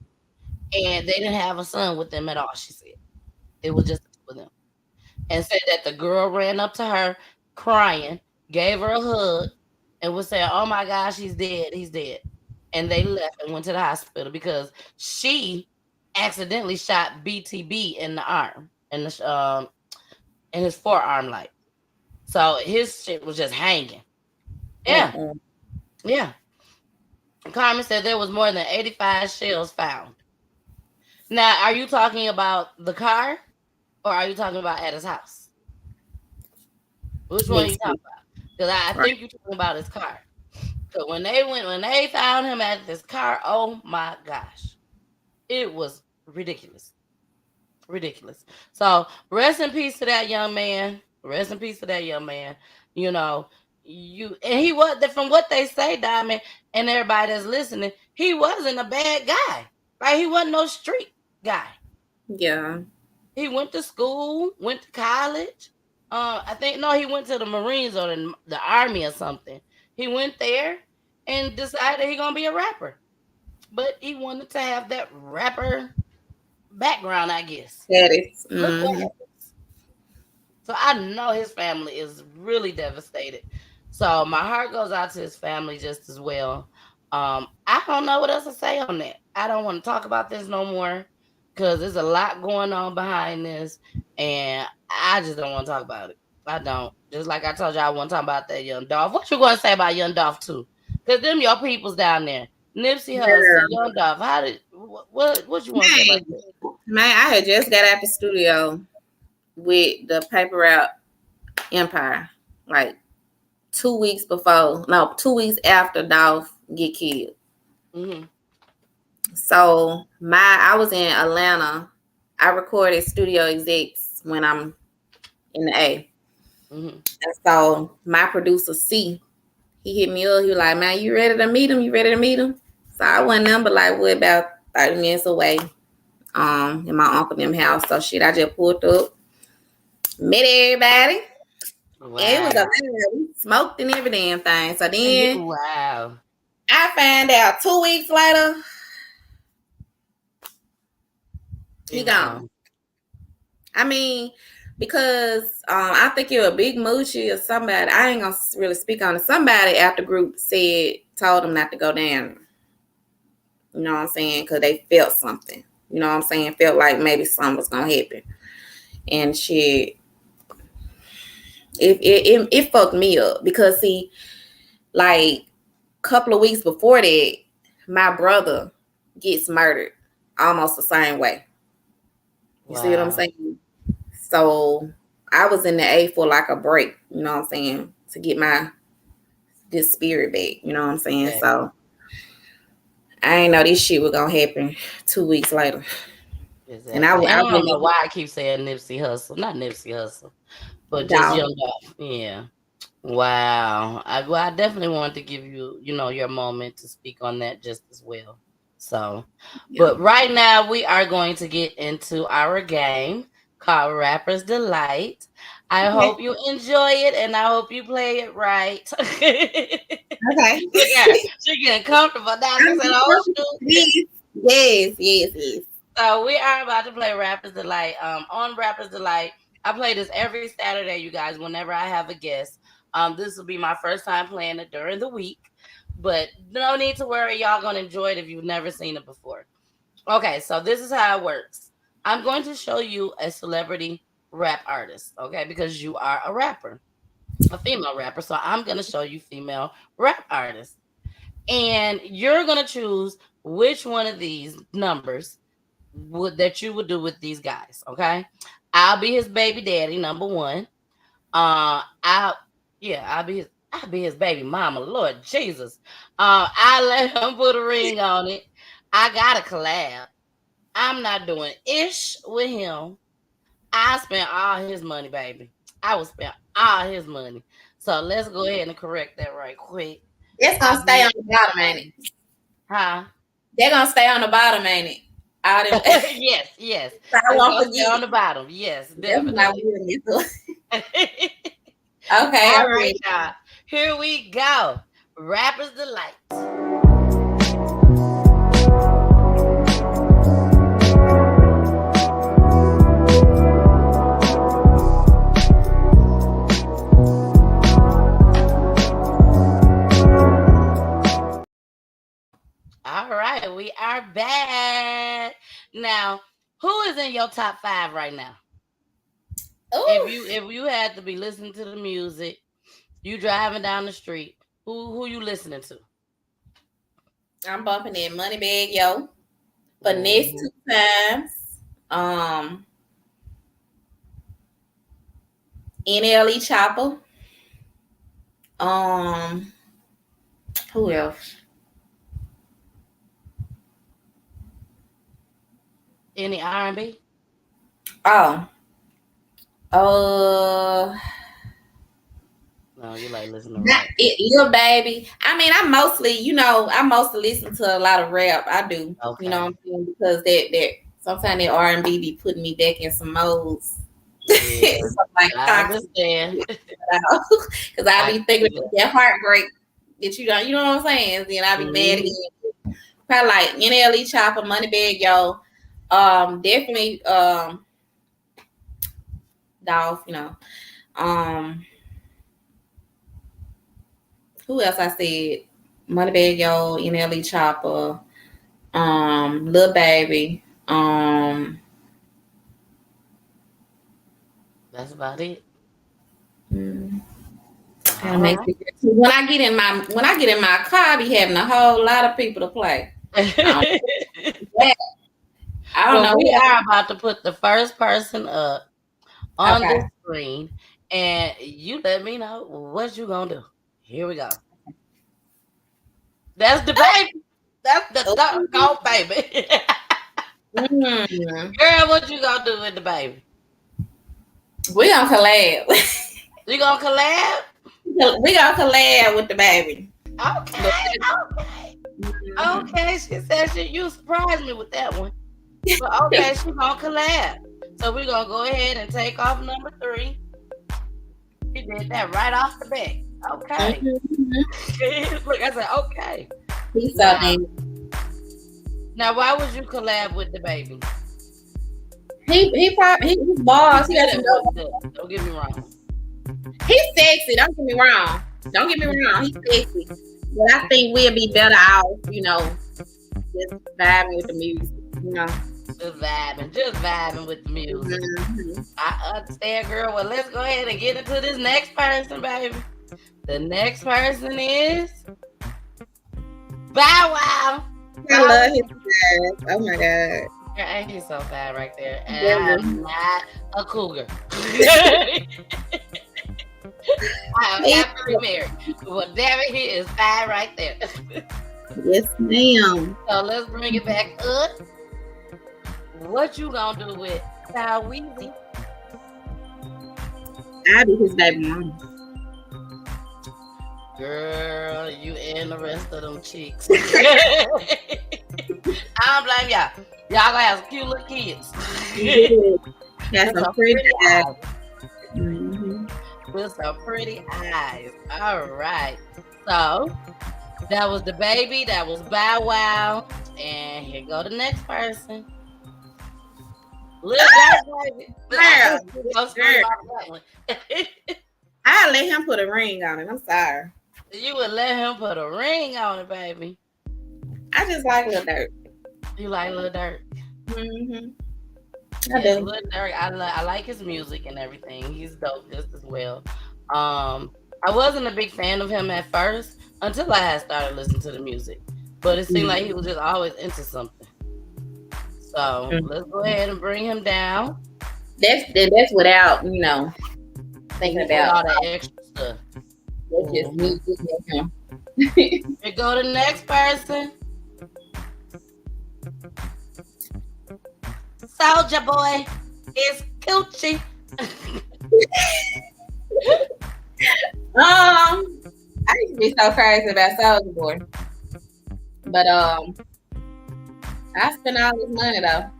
and they didn't have a son with them at all, she said. It was just the 2 of them. And said that the girl ran up to her crying, gave her a hug, and was saying, oh my gosh, he's dead, he's dead. And they left and went to the hospital because she accidentally shot BTB in the arm, in his forearm, like. So his shit was just hanging. Yeah. Yeah. Carmen said there was more than 85 shells found. Now, are you talking about the car or are you talking about at his house? Which one are you talking about? Because I think you're talking about his car. So when they found him at this car, oh my gosh, it was ridiculous. Ridiculous. So rest in peace to that young man. Rest in peace to that young man. He was, from what they say, Dymond, and everybody that's listening, he wasn't a bad guy. Like, he wasn't no street guy. Yeah. He went to school, went to college. I think no, he went to the Marines or the Army or something. He went there and decided he gonna be a rapper. But he wanted to have that rapper background, I guess. That is. Look what Mm-hmm. happens. So I know his family is really devastated. So my heart goes out to his family just as well. I don't know what else to say on that. I don't want to talk about this no more because there's a lot going on behind this, and I just don't want to talk about it. I don't. Just like I told you, I want to talk about that Young Dolph. What you going to say about Young Dolph too? Because them your peoples down there, Nipsey Hussle, Young Dolph. How did what you want to say about that? Man, I had just got out the studio with the Paper Route Empire, like 2 weeks before, no, 2 weeks after Dolph get killed. Mm-hmm. So I was in Atlanta. I recorded studio execs when I'm in the A. Mm-hmm. And so my producer C, he hit me up. He was like, "Man, you ready to meet him? You ready to meet him?" So I went number like we're about 30 minutes away, in my uncle them house. So shit, I just pulled up, met everybody. Wow. It was we smoked and every damn thing. So then wow. I found out 2 weeks later, he gone. I mean, because I think you're a Big Moochie or somebody. I ain't gonna really speak on it. Somebody after group told him not to go down. You know what I'm saying? Because they felt something. You know what I'm saying? Felt like maybe something was gonna happen. And shit, it fucked me up because see, like a couple of weeks before that, my brother gets murdered almost the same way. You see what I'm saying? So I was in the A for like a break, you know what I'm saying, to get my this spirit back, you know what I'm saying? Okay. So I ain't know this shit was gonna happen 2 weeks later. Exactly. And I don't know why I keep saying Nipsey Hussle, not Nipsey Hussle, but just Young Dolph. Yeah. Wow. I definitely wanted to give you, your moment to speak on that just as well. So, but right now we are going to get into our game called Rapper's Delight. I hope you enjoy it and I hope you play it right. Okay. She's getting comfortable now. She said, "Oh, shoot." Yes. So we are about to play Rapper's Delight. On Rapper's Delight, I play this every Saturday, you guys, whenever I have a guest. This will be my first time playing it during the week. But no need to worry. Y'all going to enjoy it if you've never seen it before. Okay, so this is how it works. I'm going to show you a celebrity rap artist, okay, because you are a rapper, a female rapper. So I'm going to show you female rap artists. And you're going to choose which one of these numbers that you would do with these guys, okay? I'll be his baby daddy, number one. I'll be his baby mama. Lord Jesus. I let him put a ring on it. I got a collab. I'm not doing ish with him. I spent all his money, baby. I will spend all his money. So let's go ahead and correct that right quick. It's gonna stay on the bottom, ain't it? Huh? They're gonna stay on the bottom, ain't it? Yes. I won't forget on the bottom. Yes, definitely. Okay. All right, y'all. Here we go. Rapper's Delight. All right, we are back. Now, who is in your top 5 right now? Ooh. If you had to be listening to the music, you driving down the street, who you listening to? I'm bumping that Moneybag Yo, Finesse 2 times. NLE Chopper. Who else? Any R&B? No, you like listening to rap. Lil Baby. I mean, I mostly listen to a lot of rap. I do. Okay. You know what I'm saying? Because that sometimes that R&B be putting me back in some modes. Yeah, Like I understand. Because I be thinking about that heartbreak that you know what I'm saying. Then I be mad again. Probably like NLE Chopper, Moneybag Yo, definitely Dolph, you know. Who else I said? Moneybag Yo, NLE Chopper, Lil Baby, That's about it. When I get in my car, I be having a whole lot of people to play. I don't know. We are about to put the first person up on the screen, and you let me know what you gonna do. Here we go. That's the baby. That's the doggone baby. Girl, what you gonna do with the baby? We gonna collab. You gonna collab? We gonna collab with the baby. Okay. She said you surprised me with that one. But okay, she gonna collab. So we're gonna go ahead and take off number 3. She did that right off the bat. Okay. Look, I said okay. Now, why would you collab with the baby? He's boss. He doesn't know. Don't get me wrong. He's sexy. Don't get me wrong. He's sexy. But I think we'll be better off, you know, just vibing with the music, you know. Just vibing with the music. I understand, girl. Well, let's go ahead and get into this next person, baby. The next person is Bow Wow. I love his eyes. Oh my God. Girl, ain't he so bad right there? And I'm not a cougar. I'm happily married. Well, damn it, he is fine right there. Yes, ma'am. So let's bring it back up. What you gonna do with Bow Weezy? I'll be his baby mama. Girl, you and the rest of them chicks. I don't blame y'all. Y'all gonna have some cute little kids. Got some pretty eyes. With some pretty eyes. All right. So that was the baby. That was Bow Wow. And here go the next person. Little baby. I'll let him put a ring on it. I'm sorry. You would let him put a ring on it, baby. I just like Lil Durk. You like Lil Durk? I do. Lil Durk, I like his music and everything. He's dope just as well. I wasn't a big fan of him at first until I had started listening to the music. But it seemed like he was just always into something. So let's go ahead and bring him down. That's without, you know, thinking about all that extra stuff. That's just me with him. Here go the next person. Soulja Boy is Coochie. I used to be so crazy about Soulja Boy, but I spent all this money though.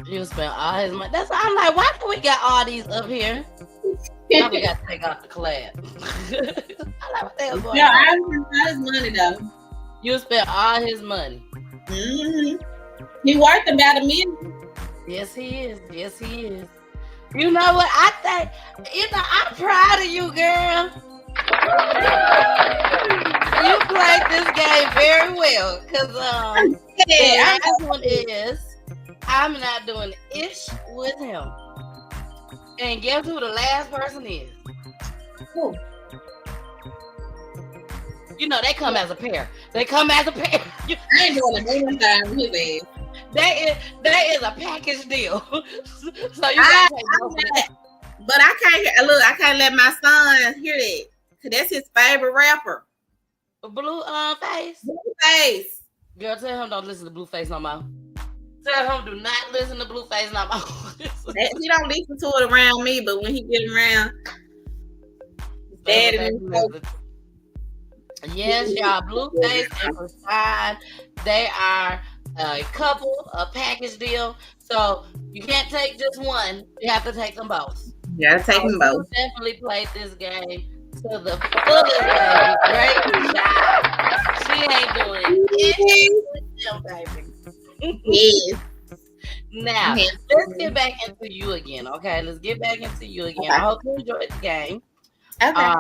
You spent all his money. That's why I'm like, why do we got all these up here? Now we got to take out the collab. I like what the hell's going on. I spent all his money though. You spent all his money. He worth about $1 million. Yes, he is. Yes, he is. You know what? I think, I'm proud of you, girl. You played this game very well. Because the last one is, I'm not doing ish with him. And guess who the last person is? Who? You know, they come as a pair. I ain't doing a million times with his ass. That is a package deal. So you gotta take both of that. But I can't let my son hear that. Cause that's his favorite rapper. Blueface? Blueface. Girl, tell him don't listen to Blueface no more. Tell him do not listen to Blueface no more. He don't listen to it around me, but when he get around his daddy and yes, y'all, Blueface and Prasad, they are a couple, a package deal. So you can't take just one. You have to take them both. You gotta take them both. Definitely played this game to the fullest, baby. Great job. She ain't doing anything with them, baby. Yes. Now, let's get back into you again, okay? Let's get back into you again. Okay. I hope you enjoyed the game. Okay.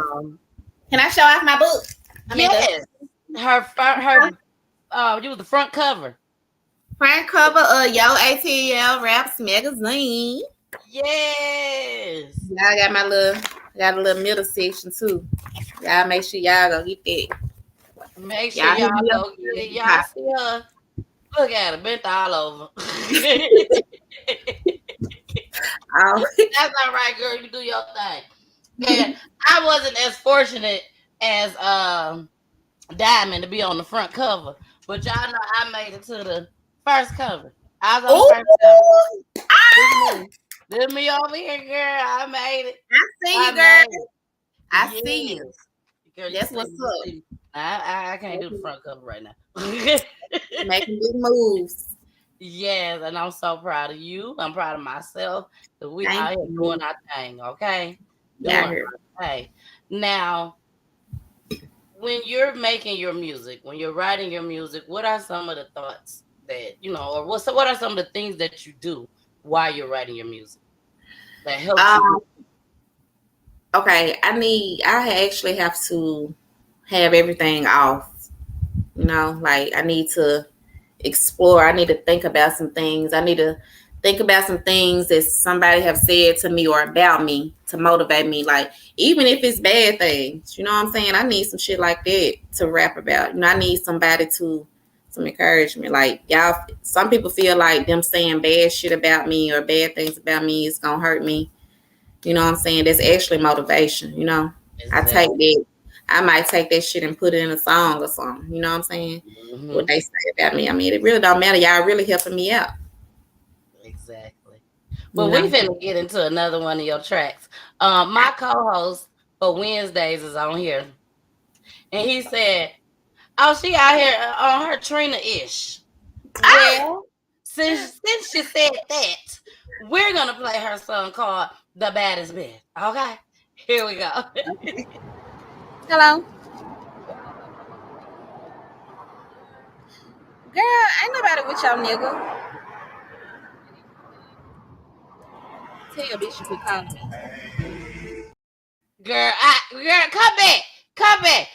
Can I show off my book? Yes. You was the front cover. Front cover of Yo ATL Raps magazine. Yes. Y'all got a little middle section too. Y'all make sure y'all go get that. Make sure y'all go get it. Y'all see her. Look at her, bent all over. That's all right, girl. You do your thing. And I wasn't as fortunate as Dymond to be on the front cover, but y'all know I made it to the first cover. I was on the first cover. This is me over here, girl. I made it. I see you, girl. I see you. Girl, that's what's up. I can't do the front cover right now. Making big moves. Yes, and I'm so proud of you. I'm proud of myself that we out here doing our thing, okay? Hey, now, when you're making your music, when you're writing your music, what are some of the thoughts that, or what are some of the things that you do while you're writing your music that helps you? Okay, I actually have to have everything off. Like I need to explore. I need to think about some things. I need to think about some things that somebody have said to me or about me to motivate me. Like, even if it's bad things, you know what I'm saying? I need some shit like that to rap about. I need somebody some encouragement. Like, y'all, some people feel like them saying bad shit about me or bad things about me is gonna hurt me. You know what I'm saying? That's actually motivation, Exactly. I take that. I might take that shit and put it in a song or something. You know what I'm saying? Mm-hmm. What they say about me. I mean, it really don't matter. Y'all really helping me out. Exactly. Well, we finna get into another one of your tracks. My co-host for Wednesdays is on here. And he said, oh, she out here on her Trina-ish. Well, since she said that, we're going to play her song called The Baddest Bitch. Okay? Here we go. Hello. Girl, ain't nobody with y'all, nigga. Tell your bitch you quit calling me. Girl, come back.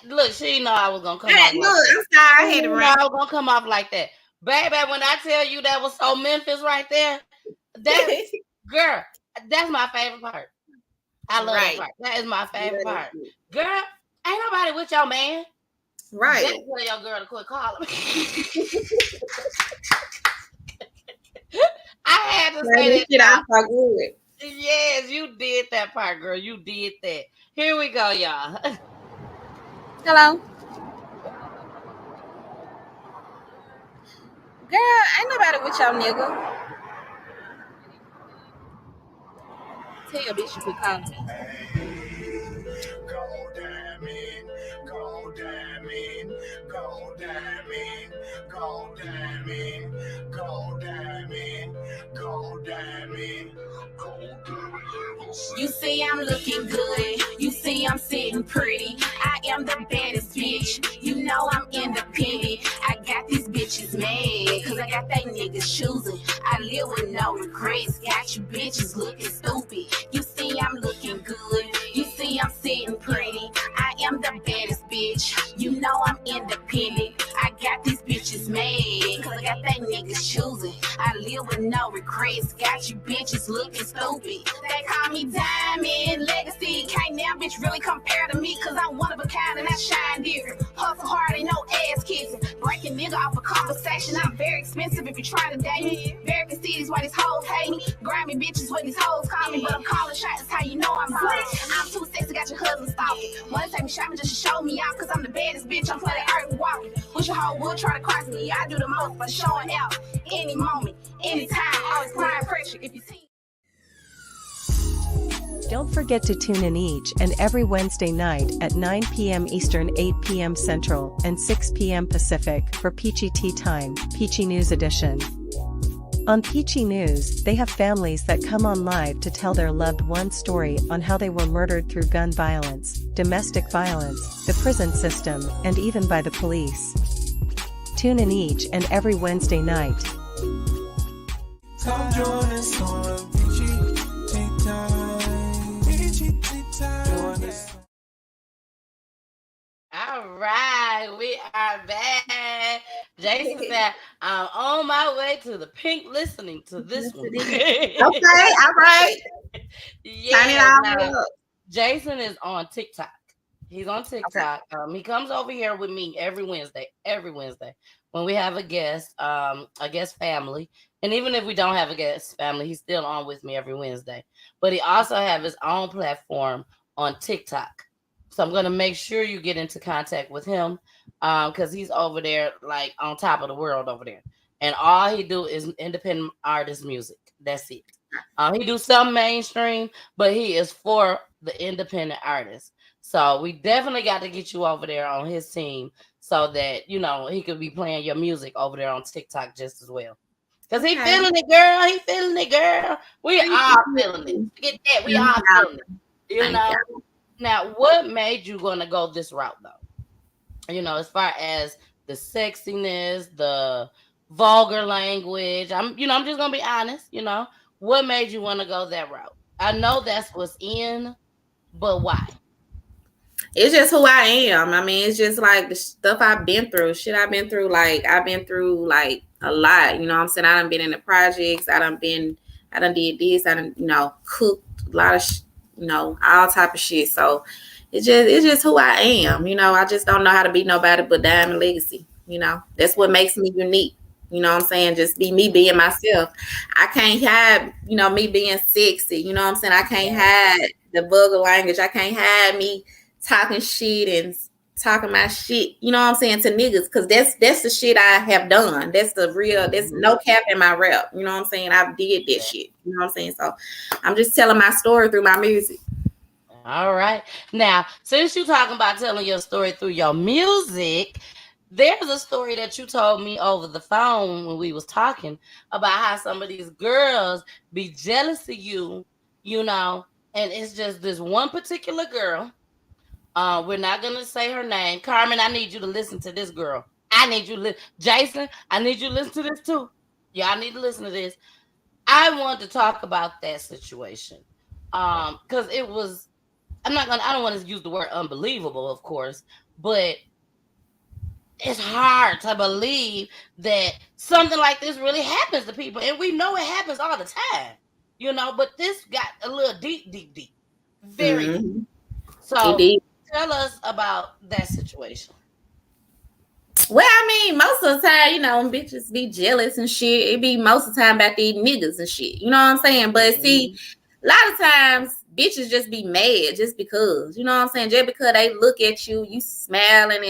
Look, she know I was gonna come off. Look, I'm sorry, I had to run. I was gonna come off like that. Baby, when I tell you that was so Memphis right there, girl, that's my favorite part. I love that part. That is my favorite part. Girl, ain't nobody with your man. Right. That's where your girl to quit calling me. I had to say that. So good. Yes, you did that part, girl. You did that. Here we go, y'all. Hello. Girl, ain't nobody with y'all, nigga. Tell your bitch you quit calling me. You see I'm looking good. You see I'm sitting pretty. I am the baddest bitch. You know I'm independent. I got these bitches mad, cause I got they niggas choosing. I live with no regrets. Got you bitches looking stupid. You see I'm looking good. You see I'm sitting pretty. I am the baddest bitch. You know I'm independent. I got these bitches mad, cause I got they niggas choosing. I live with no regrets. Got you bitches looking stupid. They call me Dymond Legacy. Can't now bitch really compare to me, cause I'm one of a kind and I shine different. Hustle hard, ain't no ass kissing. Breaking nigga off a conversation. I'm very expensive if you try to date me. Very fastidious why these hoes hate me. Grimy bitches what these hoes call me, but I'm calling shots. That's how you know I'm hot. I'm too sexy, got your husband stalking. Wanna take me shopping just to show me off, cause I'm the baddest bitch on planet Earth walking. Wish your hoe would try to cross me. I do the most by showing out any moment, anytime. Always applying pressure if you see. Don't forget to tune in each and every Wednesday night at 9 p.m. Eastern, 8 p.m. Central, and 6 p.m. Pacific for Peachy Tea Time, Peachy News Edition. On Peachy News, they have families that come on live to tell their loved one's story on how they were murdered through gun violence, domestic violence, the prison system, and even by the police. Tune in each and every Wednesday night. Come join us on Peachy Tea Time. Peachy Tea Time. Join us. All right, we are back. Jason said, I'm on my way to the pink listening to this one. Okay, all right. Yeah, now, Jason is on TikTok. He's on TikTok. He comes over here with me every Wednesday when we have a guest family. And even if we don't have a guest family, he's still on with me every Wednesday. But he also have his own platform on TikTok. So I'm going to make sure you get into contact with him because he's over there like on top of the world over there. And all he do is independent artist music. That's it. He do some mainstream, but he is for the independent artists. So we definitely got to get you over there on his team so that, you know, he could be playing your music over there on TikTok just as well. Because he feeling it, girl. He feeling it, girl. We all feeling it. Forget that. We all feeling it. You know? Now, what made you going to go this route, though? You know, as far as the sexiness, the vulgar language. I'm just going to be honest, you know. What made you want to go that route? I know that's what's in, but why? It's just who I am. I mean, it's just like the stuff I've been through. Shit I've been through. Like, I've been through, like, a lot. You know what I'm saying? I done been in the projects. I done did this. I done, you know, cooked a lot of, you know, all type of shit. So, it's just who I am. You know, I just don't know how to be nobody but Dymond Legacy. You know, that's what makes me unique. You know what I'm saying? Just be me being myself. I can't hide, you know, me being sexy. You know what I'm saying? I can't hide the vulgar language. I can't hide me talking shit and talking my shit, you know what I'm saying, to niggas, because that's the shit I have done. That's the real, there's no cap in my rap, you know what I'm saying? I did that shit, you know what I'm saying? So I'm just telling my story through my music. All right. Now, since you're talking about telling your story through your music, there's a story that you told me over the phone when we was talking about how some of these girls be jealous of you, you know, and it's just this one particular girl. We're not gonna say her name. Carmen, I need you to listen to this girl. I need you to Jason, I need you to listen to this too. Y'all need to listen to this. I want to talk about that situation. Because it was I don't want to use the word unbelievable, of course, but it's hard to believe that something like this really happens to people. And we know it happens all the time, you know, but this got a little deep. Very deep. So tell us about that situation. Well, I mean, most of the time, you know, bitches be jealous and shit. It be most of the time about these niggas and shit. You know what I'm saying? But see, a lot of times bitches just be mad just because. You know what I'm saying? Just because they look at you, you smiling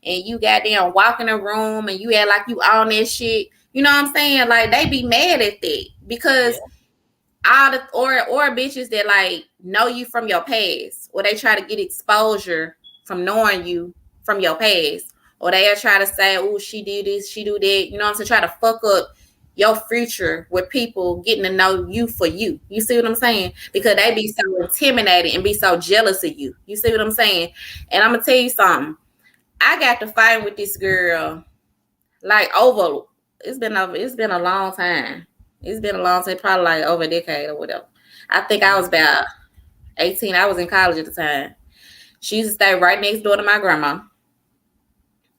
and you goddamn walk in the room and you act like you on that shit. You know what I'm saying? Like, they be mad at that because all the or bitches that like know you from your past, or they try to get exposure from knowing you from your past. Or they'll try to say, oh, she did this, she do that. You know what I'm saying? Try to fuck up your future with people getting to know you for you. You see what I'm saying? Because they be so intimidated and be so jealous of you. You see what I'm saying? And I'm going to tell you something. I got to fight with this girl like it's been a long time. It's been a long time, probably like over a decade or whatever. I think I was about 18. I was in college at the time. She used to stay right next door to my grandma.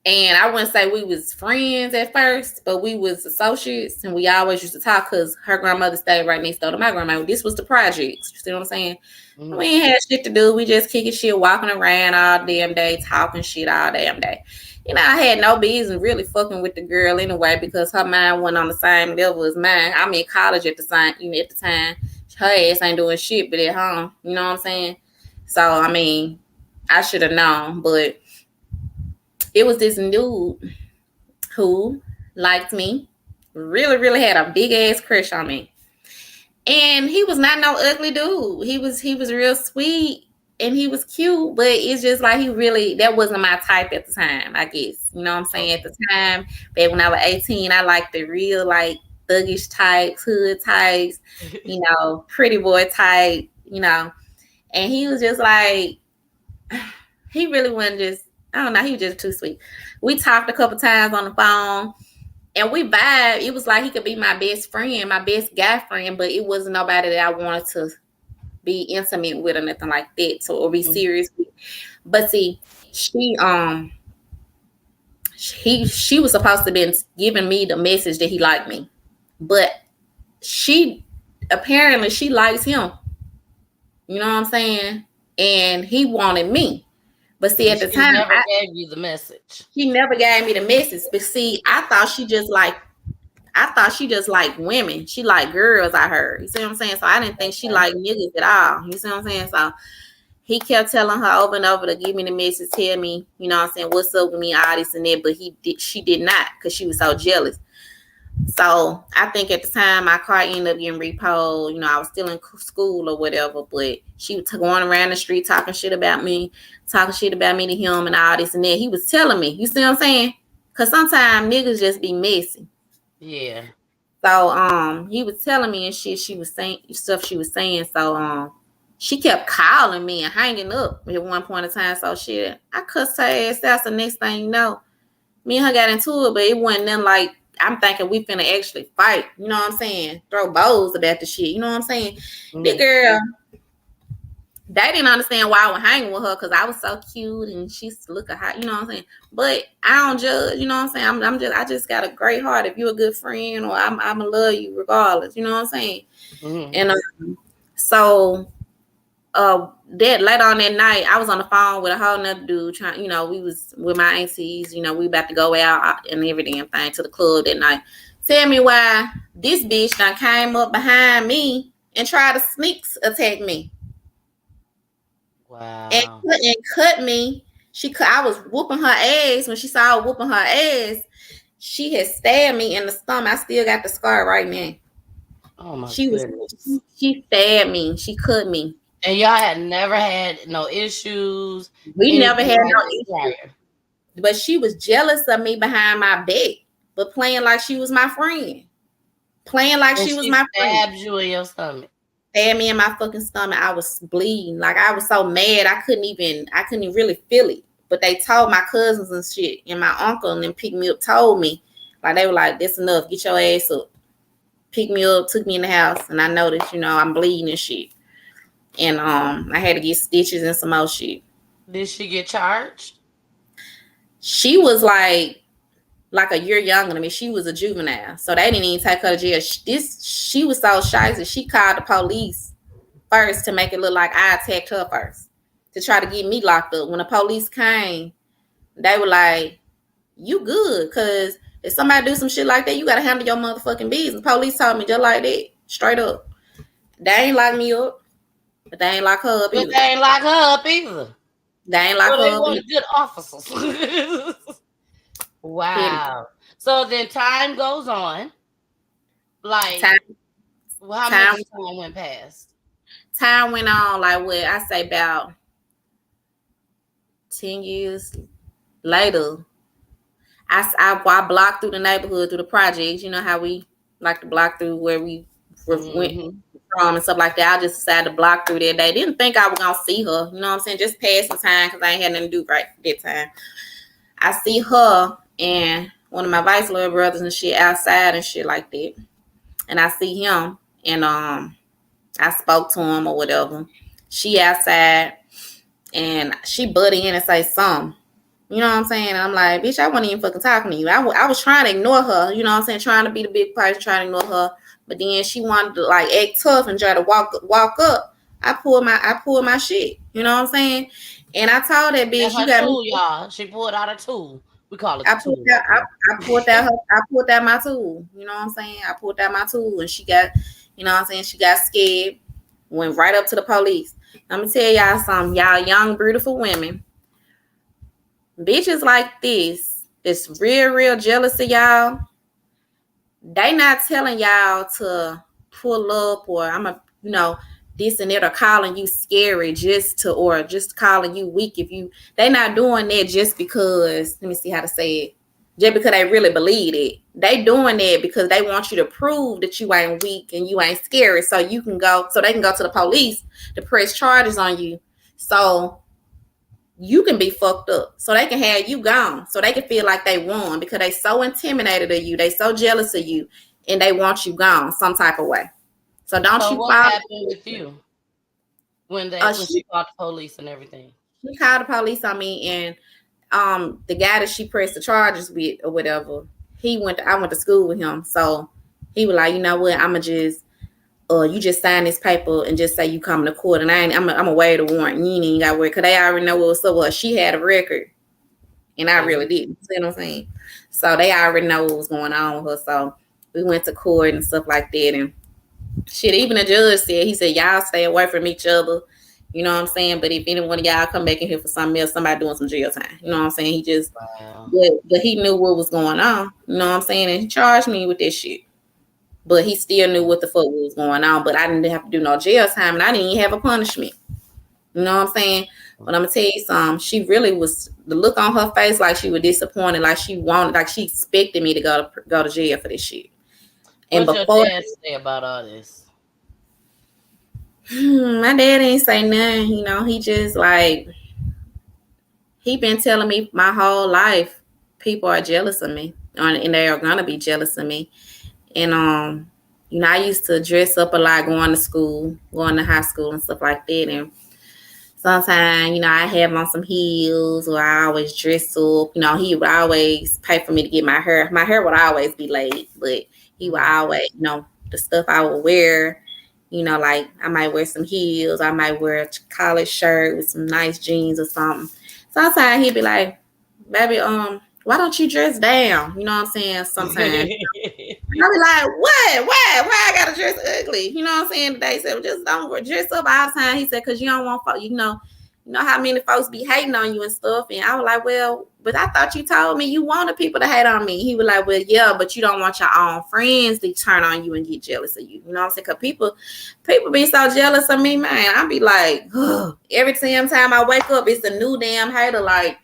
And I wouldn't say we was friends at first, but we was associates, and we always used to talk because her grandmother stayed right next door to my grandma. This was the projects. You see what I'm saying? Mm-hmm. We ain't had shit to do. We just kicking shit, walking around all damn day, talking shit all damn day. You know, I had no business really fucking with the girl anyway because her mind wasn't on the same level as mine. I'm in college at the time. Her ass ain't doing shit but at home. You know what I'm saying? So, I mean, I should have known, but it was this dude who liked me, really, really had a big ass crush on me. And he was not no ugly dude. He was real sweet and he was cute, but it's just like that wasn't my type at the time, I guess. You know what I'm saying? At the time, back when I was 18, I liked the real like thuggish types, hood types, pretty boy type, And he was just like, he really wasn't I don't know, he was just too sweet. We talked a couple times on the phone. And we vibe. It was like he could be my best friend, my best guy friend, but it wasn't nobody that I wanted to be intimate with or nothing like that, or be serious with. But see, she was supposed to be giving me the message that he liked me, but apparently she likes him. You know what I'm saying? And he wanted me. But see, at the time, never gave you the message. She never gave me the message. But see, I thought she just liked women. She liked girls, I heard. You see what I'm saying? So I didn't think she liked niggas at all. You see what I'm saying? So he kept telling her over and over to give me the message, tell me, you know what I'm saying, what's up with me, all this and that. But she did not, because she was so jealous. So I think at the time my car ended up getting repoed. I was still in school or whatever, but she was going around the street talking shit about me to him and all this and that. He was telling me, you see what I'm saying? Because sometimes niggas just be messy. Yeah. So he was telling me and shit she was saying. So she kept calling me and hanging up at one point in time. So shit, I cussed her ass out. So next thing you know, me and her got into it, but it wasn't nothing like I'm thinking we finna actually fight. You know what I'm saying? Throw bows about the shit. You know what I'm saying? The girl, they didn't understand why I was hanging with her because I was so cute and she's looking hot. You know what I'm saying? But I don't judge. You know what I'm saying? I just got a great heart. If you're a good friend, or I'ma love you regardless. You know what I'm saying? And so that later on that night, I was on the phone with a whole nother dude trying, we was with my aunties, we about to go out and every damn thing to the club that night. Tell me why this bitch done came up behind me and tried to sneak attack me. Wow. And cut me. I was whooping her ass. When she saw I was whooping her ass, she had stabbed me in the stomach. I still got the scar right now. Oh my goodness. She stabbed me. She cut me. And y'all had never had no issues. We never had no issues. But she was jealous of me behind my back, but playing like she was my friend. Playing like she was my friend. Stabbed you in your stomach. Stabbed me in my fucking stomach. I was bleeding. Like I was so mad. I couldn't even really feel it. But they told my cousins and shit, and my uncle and then picked me up, told me. Like they were like, that's enough. Get your ass up. Picked me up, took me in the house, and I noticed, I'm bleeding and shit. And I had to get stitches and some more shit. Did she get charged? She was like a year younger than me. She was a juvenile, so they didn't even take her to jail. She was so shitey. She called the police first to make it look like I attacked her first to try to get me locked up. When the police came, they were like, "You good? Cause if somebody do some shit like that, you gotta handle your motherfucking business." Police told me just like that, straight up. They ain't lock me up. But they ain't lock her up either. They ain't lock her up either. They ain't lock her up either. Good officers. Wow. So then time goes on. Like, how much time went past? Time went on, like what I say, about 10 years later. I blocked through the neighborhood, through the projects. You know how we like to block through where we went from and stuff like that. I just decided to block through that day. Didn't think I was gonna see her. You know what I'm saying? Just passing time because I ain't had nothing to do right that time. I see her and one of my vice lord brothers and shit outside and shit like that. And I see him and I spoke to him or whatever. She outside and she butted in and say something. You know what I'm saying? I'm like, bitch, I wasn't even fucking talking to you. I was trying to ignore her. You know what I'm saying? Trying to be the big person, trying to ignore her. But then she wanted to like act tough and try to walk up. I pulled my shit. You know what I'm saying? And I told that bitch, you got tool, y'all. She pulled out a tool. We call it. I pulled out my tool. You know what I'm saying? I pulled out my tool, and she got, you know what I'm saying? She got scared. Went right up to the police. Let me tell y'all something, y'all young beautiful women. Bitches like this, it's real jealous of y'all. They not telling y'all to pull up, or I'm a, this and that, or calling you scary or just calling you weak. They not doing that just because, let me see how to say it, just because they really believe it. They doing that because they want you to prove that you ain't weak and you ain't scary, so they can go to the police to press charges on you, so you can be fucked up, so they can have you gone, so they can feel like they won, because they so intimidated of you, they so jealous of you, and they want you gone some type of way. So don't you what fall. happened with you when she called the police and everything? She called the police on me, and the guy that she pressed the charges with or whatever, I went to school with him, so he was like, you know what, I'ma just you just sign this paper and just say you coming to court, and I'm a waive the warrant. You ain't got to worry, because they already know what was up. Well, she had a record, and I really didn't. See what I'm saying? So they already know what was going on with her. So we went to court and stuff like that, and shit. Even the judge said, he said, y'all stay away from each other. You know what I'm saying? But if any one of y'all come back in here for something else, somebody doing some jail time. You know what I'm saying? He just, but he knew what was going on. You know what I'm saying? And he charged me with this shit. But he still knew what the fuck was going on. But I didn't have to do no jail time, and I didn't even have a punishment. You know what I'm saying? But I'm gonna tell you something. She really was, the look on her face like she was disappointed, like she expected me to go to jail for this shit. And What's before, your dad say about all this? My dad ain't say nothing. You know, he just like, he been telling me my whole life, people are jealous of me, and they are gonna be jealous of me. And you know, I used to dress up a lot going to school, going to high school and stuff like that. And sometimes, you know, I have on some heels, or I always dress up. You know, he would always pay for me to get my hair. My hair would always be laid, but he would always, you know, the stuff I would wear, you know, like I might wear some heels, I might wear a collared shirt with some nice jeans or something. Sometimes he'd be like, baby, why don't you dress down? You know what I'm saying? Sometimes I'll be like, what? Why I gotta dress ugly? You know what I'm saying? They said, well, just don't dress up all the time. He said, because you don't want, you know how many folks be hating on you and stuff. And I was like, well, but I thought you told me you wanted people to hate on me. He was like, well, yeah, but you don't want your own friends to turn on you and get jealous of you. You know what I'm saying? Because people be so jealous of me, man. I be like, ugh. Every time I wake up, it's a new damn hater. Like,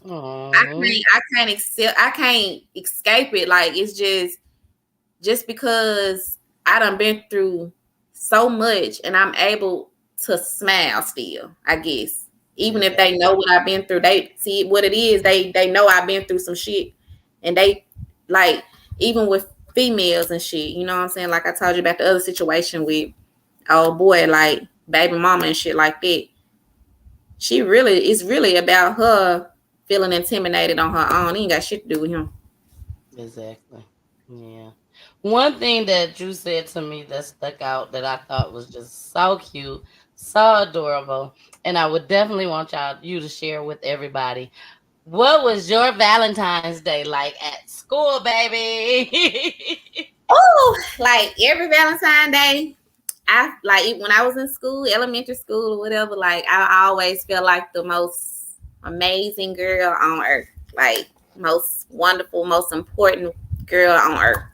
I can't escape it. Like, it's just because I done been through so much, and I'm able to smile still, I guess. Even if they know what I've been through, they see what it is. They know I've been through some shit. And they, like, even with females and shit, you know what I'm saying? Like I told you about the other situation with old boy, like baby mama and shit like that. It's really about her feeling intimidated on her own. It ain't got shit to do with him. Exactly. Yeah. One thing that you said to me that stuck out that I thought was just so cute, so adorable, and I would definitely want you to share with everybody. What was your Valentine's Day like at school, baby? Oh, like every Valentine's Day, I like when I was in school, elementary school or whatever, like I always felt like the most amazing girl on earth. Like most wonderful, most important girl on earth.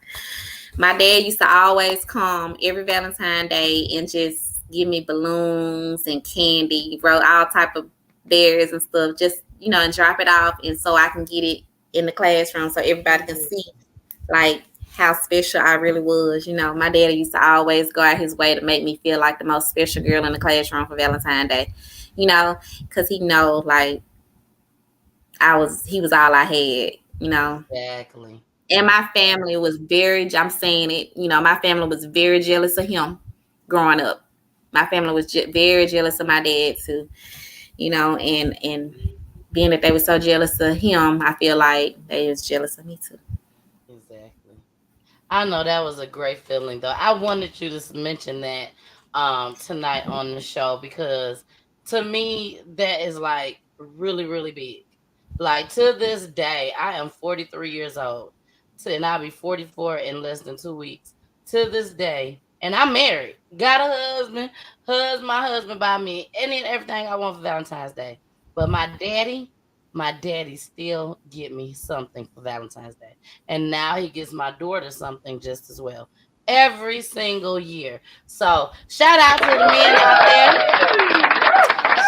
My dad used to always come every Valentine's Day and just give me balloons and candy, wrote all type of berries and stuff, just, you know, and drop it off, and so I can get it in the classroom so everybody can see like how special I really was. You know, my daddy used to always go out his way to make me feel like the most special girl in the classroom for Valentine's Day, you know, because he know like he was all I had, you know. Exactly. And my family was I'm saying it, you know, my family was very jealous of him growing up. My family was very jealous of my dad too, you know, and being that they were so jealous of him, I feel like they was jealous of me too. Exactly. I know that was a great feeling though. I wanted you to mention that tonight on the show, because to me that is like really, really big. Like to this day, I am 43 years old. And I'll be 44 in less than 2 weeks. To this day, and I'm married, got a husband, my husband by me, and then everything I want for Valentine's Day. But my daddy still get me something for Valentine's Day. And now he gives my daughter something just as well. every single year. So shout out to the men out there.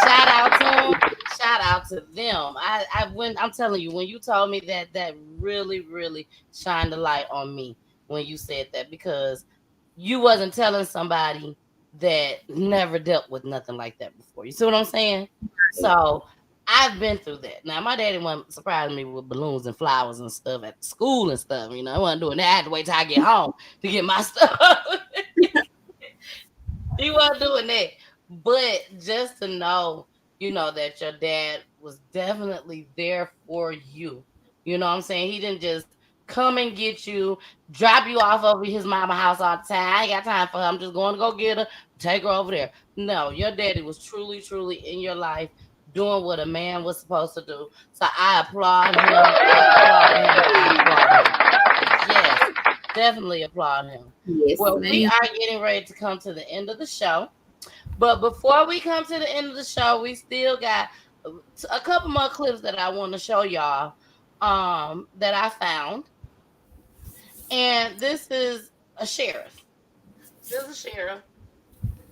Shout out to them. Shout out to them. I'm telling you, when you told me that really, really shined the light on me when you said that, because you wasn't telling somebody that never dealt with nothing like that before. You see what I'm saying? So I've been through that. Now, my daddy wasn't surprising me with balloons and flowers and stuff at school and stuff. You know, I wasn't doing that. I had to wait till I get home to get my stuff. He wasn't doing that. But just to know, you know, that your dad was definitely there for you. You know what I'm saying? He didn't just come and get you, drop you off over his mama house all the time. I ain't got time for her. I'm just going to go get her, take her over there. No, your daddy was truly, truly in your life, doing what a man was supposed to do. So I applaud him. I applaud him. Yes, definitely applaud him. Yes, well, we are getting ready to come to the end of the show. But before we come to the end of the show, we still got a couple more clips that I want to show y'all that I found. And this is a sheriff. This is a sheriff.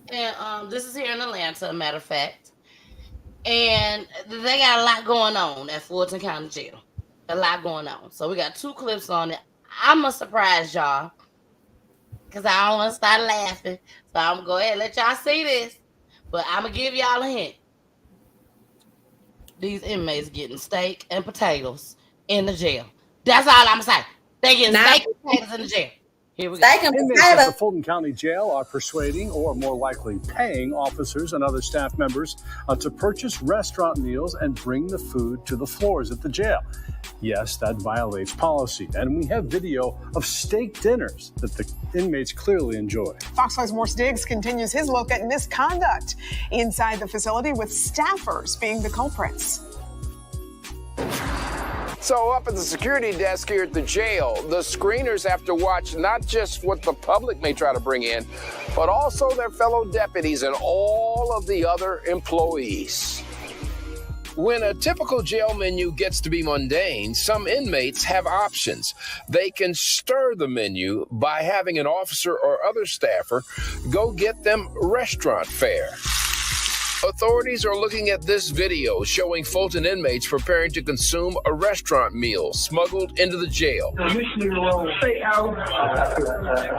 And this is here in Atlanta, a matter of fact. And they got a lot going on at Fulton County Jail. A lot going on. So we got 2 clips on it. I'm going to surprise y'all, because I don't want to start laughing. So I'm going to go ahead and let y'all see this. But I'm going to give y'all a hint. These inmates getting steak and potatoes in the jail. That's all I'm going to say. They getting steak and potatoes in the jail. Here we go. Inmates at the Fulton County Jail are persuading, or more likely paying, officers and other staff members to purchase restaurant meals and bring the food to the floors at the jail. Yes, that violates policy. And we have video of steak dinners that the inmates clearly enjoy. Fox 5's Morse Diggs continues his look at misconduct inside the facility, with staffers being the culprits. So up at the security desk here at the jail, the screeners have to watch not just what the public may try to bring in, but also their fellow deputies and all of the other employees. When a typical jail menu gets to be mundane, some inmates have options. They can stir the menu by having an officer or other staffer go get them restaurant fare. Authorities are looking at this video showing Fulton inmates preparing to consume a restaurant meal smuggled into the jail.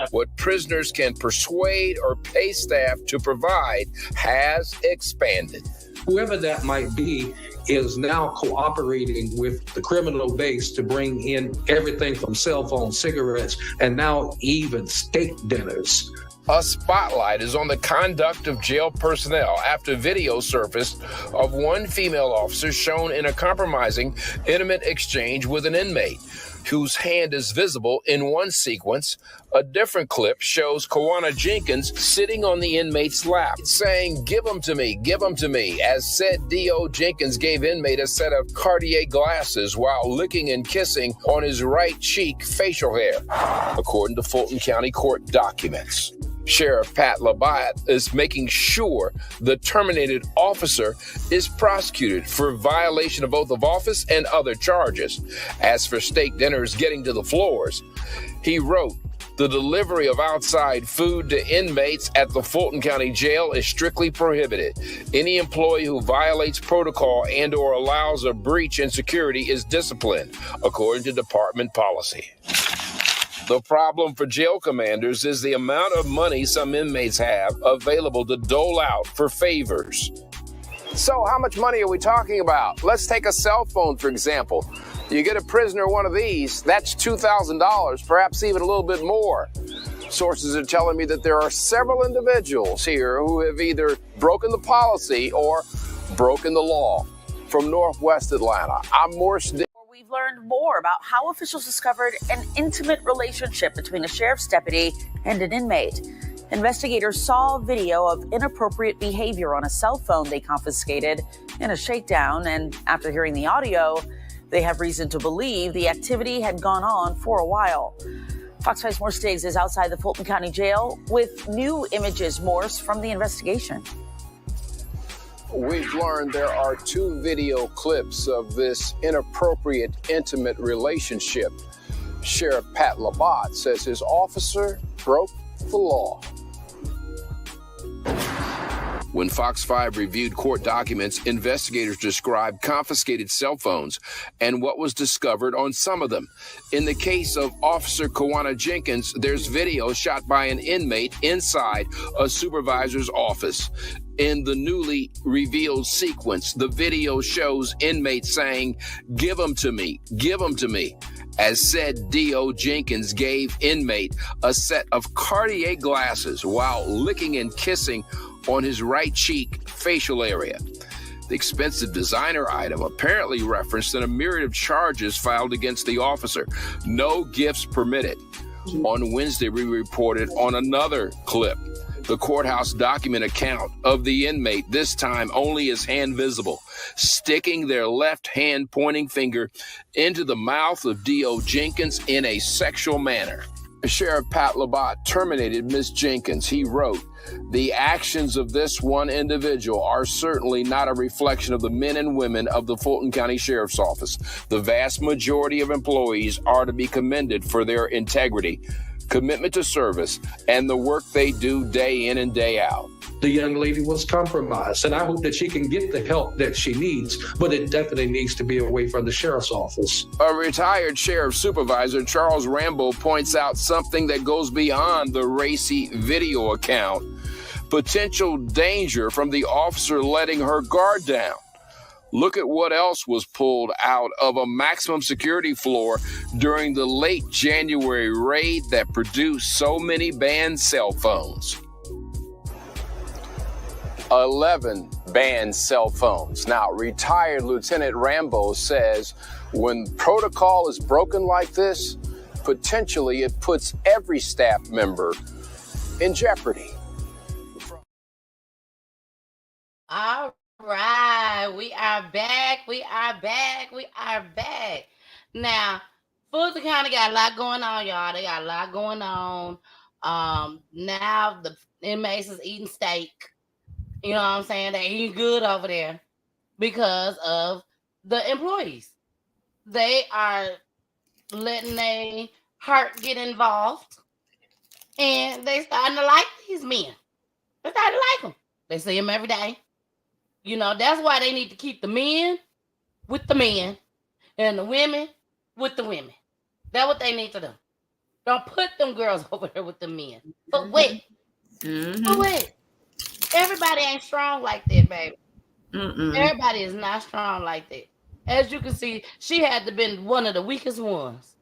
What prisoners can persuade or pay staff to provide has expanded. Whoever that might be is now cooperating with the criminal base to bring in everything from cell phones, cigarettes, and now even steak dinners. A spotlight is on the conduct of jail personnel after video surfaced of one female officer shown in a compromising, intimate exchange with an inmate whose hand is visible in one sequence. A different clip shows Kawana Jenkins sitting on the inmate's lap, saying, "Give them to me, give them to me," as said D.O. Jenkins gave inmate a set of Cartier glasses while licking and kissing on his right cheek facial hair, according to Fulton County Court documents. Sheriff Pat Labatt is making sure the terminated officer is prosecuted for violation of oath of office and other charges. As for steak dinners getting to the floors, he wrote, "The delivery of outside food to inmates at the Fulton County Jail is strictly prohibited. Any employee who violates protocol and or allows a breach in security is disciplined, according to department policy." The problem for jail commanders is the amount of money some inmates have available to dole out for favors. So how much money are we talking about? Let's take a cell phone, for example. You get a prisoner one of these, that's $2,000, perhaps even a little bit more. Sources are telling me that there are several individuals here who have either broken the policy or broken the law. From Northwest Atlanta, I'm Morse Diggs. We've learned more about how officials discovered an intimate relationship between a sheriff's deputy and an inmate. Investigators saw video of inappropriate behavior on a cell phone they confiscated in a shakedown, and after hearing the audio, they have reason to believe the activity had gone on for a while. Fox 5's Morse Diggs is outside the Fulton County Jail with new images, Morse, from the investigation. We've learned there are 2 video clips of this inappropriate, intimate relationship. Sheriff Pat Labatt says his officer broke the law. When Fox 5 reviewed court documents, investigators described confiscated cell phones and what was discovered on some of them. In the case of Officer Kawana Jenkins, there's video shot by an inmate inside a supervisor's office. In the newly revealed sequence, the video shows inmates saying, "Give them to me, give them to me." As said D.O. Jenkins gave inmate a set of Cartier glasses while licking and kissing on his right cheek facial area. The expensive designer item apparently referenced in a myriad of charges filed against the officer. No gifts permitted. On Wednesday, we reported on another clip, the courthouse document account of the inmate, this time only his hand visible, sticking their left hand pointing finger into the mouth of D.O. Jenkins in a sexual manner. Sheriff Pat Labatt terminated Miss Jenkins. He wrote, "The actions of this one individual are certainly not a reflection of the men and women of the Fulton County Sheriff's Office. The vast majority of employees are to be commended for their integrity, commitment to service, and the work they do day in and day out." The young lady was compromised, and I hope that she can get the help that she needs, but it definitely needs to be away from the sheriff's office. A retired sheriff supervisor, Charles Rambo, points out something that goes beyond the racy video account: potential danger from the officer letting her guard down. Look at what else was pulled out of a maximum security floor during the late January raid that produced so many banned cell phones. 11 banned cell phones. Now, retired Lieutenant Rambo says when protocol is broken like this, potentially it puts every staff member in jeopardy. All right, we are back. We are back. We are back. Now, Fulton County got a lot going on, y'all. They got a lot going on. Now the inmates is eating steak. You know what I'm saying? They eating good over there because of the employees. They are letting their heart get involved, and they starting to like these men. They starting to like them. They see them every day. You know, that's why they need to keep the men with the men and the women with the women. That's what they need to do. Don't put them girls over there with the men. But wait. But wait. Everybody ain't strong like that, baby. Everybody is not strong like that. As you can see, she had to been one of the weakest ones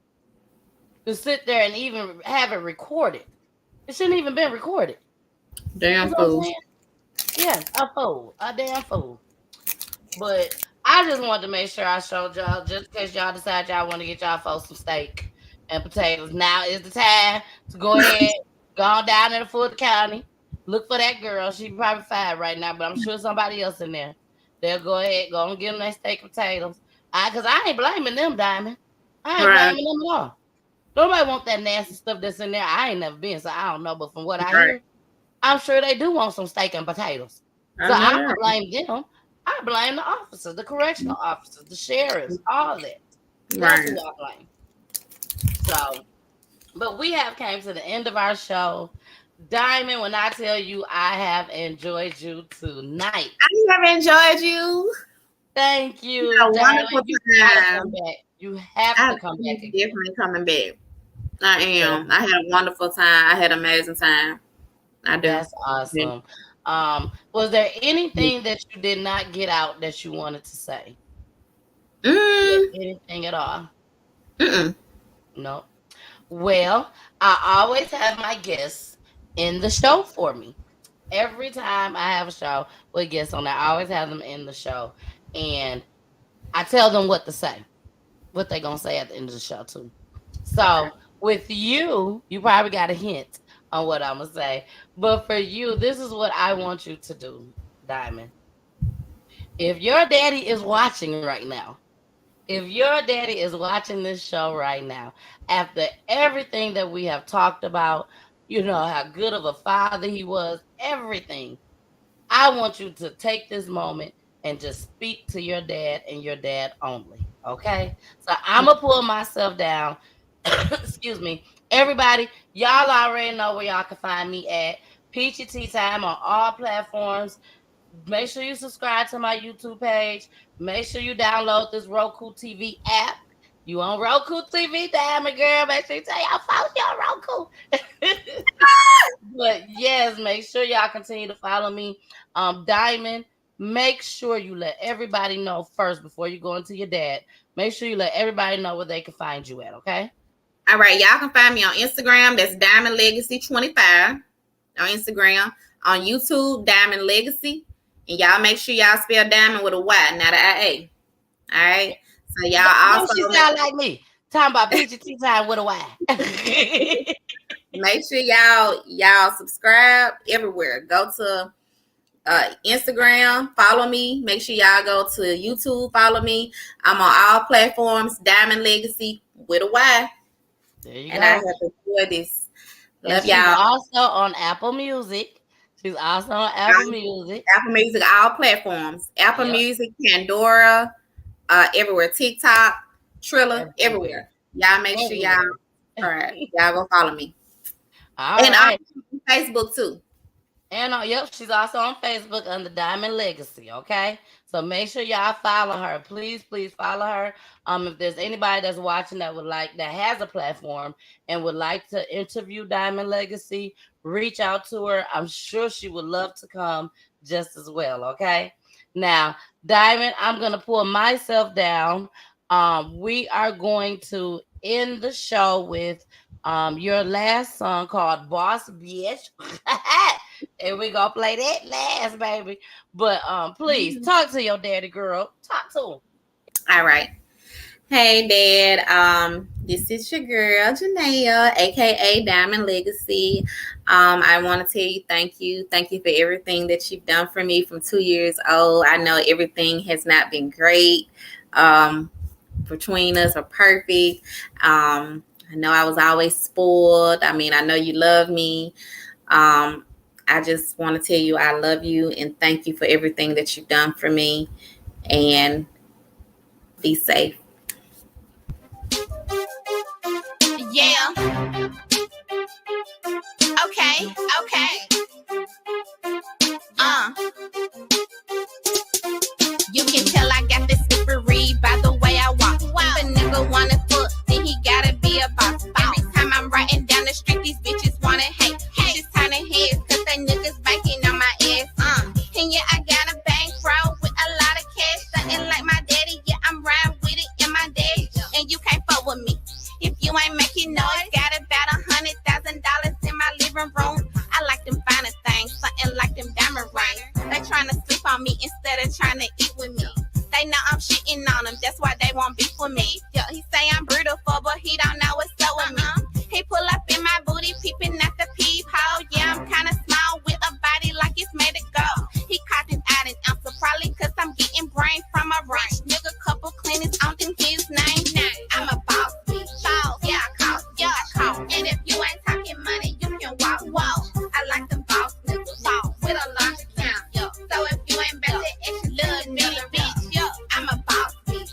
to sit there and even have it recorded. It shouldn't even been recorded. Damn fool. Yeah, a fool. A damn fool. But I just wanted to make sure I showed y'all, just in case y'all decide y'all want to get y'all folks some steak and potatoes. Now is the time to go ahead, go on down in the Fulton County. Look for that girl. She probably fired right now, but I'm sure somebody else in there. They'll go ahead, go and give them that steak and potatoes. Because I ain't blaming them, Dymond. I ain't blaming them at all. Nobody want that nasty stuff that's in there. I ain't never been, so I don't know. But from what I hear, I'm sure they do want some steak and potatoes. So I don't blame them. I blame the officers, the correctional officers, the sheriffs, all that. That's who I blame. So, but we have came to the end of our show. Dymond, when I tell you I have enjoyed you tonight. I have enjoyed you. Thank you. Wonderful time. You have to come back. Definitely coming back. I am. I had a wonderful time. I had an amazing time. I do. That's awesome. Was there anything that you did not get out that you wanted to say? Anything at all? No. Well, I always have my guests in the show for me. Every time I have a show with guests on there, I always have them in the show. And I tell them what to say, what they're going to say at the end of the show, too. So with you, you probably got a hint on what I'm going to say. But for you, this is what I want you to do, Dymond. If your daddy is watching right now, if your daddy is watching this show right now, after everything that we have talked about, you know, how good of a father he was, everything, I want you to take this moment and just speak to your dad and your dad only, okay? So I'm going to pull myself down. Excuse me. Everybody, Y'all already know where y'all can find me at Peachy Tea Time on all platforms. Make sure you subscribe to my YouTube page. Make sure you download this Roku TV app. You on Roku TV, Dymond girl? Make sure you tell y'all folks you on Roku. But yes, make sure y'all continue to follow me. Dymond, make sure you let everybody know first before you go into your dad. Make sure you let everybody know where they can find you at, okay? All right, y'all can find me on Instagram. That's Dymond Legacy 25 on Instagram. On YouTube, Dymond Legacy. And y'all make sure y'all spell Dymond with a Y, not an IA. All right. So y'all also she sound like me. Talking about Peachy Tea Time with a Y. Make sure y'all subscribe everywhere. Go to Instagram, follow me. Make sure y'all go to YouTube, follow me. I'm on all platforms, Dymond Legacy with a Y. There you and go. I have enjoyed this. Love and y'all. She's also on Apple Music. She's also on Apple Music. Apple Music, all platforms. Apple Music, Pandora, everywhere. TikTok, Triller, everywhere. Y'all make sure y'all, all right, y'all go follow me. All and right. on Facebook too. And she's also on Facebook under Dymond Legacy. Okay, so make sure y'all follow her. Please follow her. If there's anybody that's watching that has a platform and would like to interview Dymond Legacy, reach out to her. I'm sure she would love to come just as well. Okay, now Dymond, I'm gonna pull myself down. We are going to end the show with your last song called Boss Bitch. And we gonna play that last, baby. But please talk to your daddy, girl. Talk to him. All right. Hey, Dad. This is your girl, Janelle, aka Dymond Legacy. I want to tell you thank you. Thank you for everything that you've done for me from 2 years old. I know everything has not been great between us or perfect. I know I was always spoiled. I mean, I know you love me. I just want to tell you I love you and thank you for everything that you've done for me. And be safe. Yeah. Okay. You can tell I got this slippery by the way I walk. If a nigga wanna fuck, then he gotta be a boss. Every time I'm riding down the street, these bitches wanna hate. Bitches turning heads, cause they niggas biking on my ass. And yeah, I got a bankroll with a lot of cash. Something like my daddy, yeah, I'm riding with it in my day. And you can't fuck with me if you ain't making noise. Got about $100,000 in my living room. I like them finer things, something like them diamond rings. They trying to sleep on me instead of trying to eat with me. They know I'm shitting on them, that's why they won't beef with me. Yeah, he say I'm beautiful, but he don't know what's up with me. He pull up in my booty, peeping at the peephole. Yeah, I'm kinda small with a body like it's made to go. He caught it out an ounce, probably cause I'm getting brain from a rich nigga. Couple clinics on his name. I'm a boss, bitch. Boss, yeah, I call. And if you ain't talking money, you can walk. Whoa, I like them boss niggas, boss with a large account. Yo, so if you ain't better, it's love me, bitch. Yo, I'm a boss, bitch.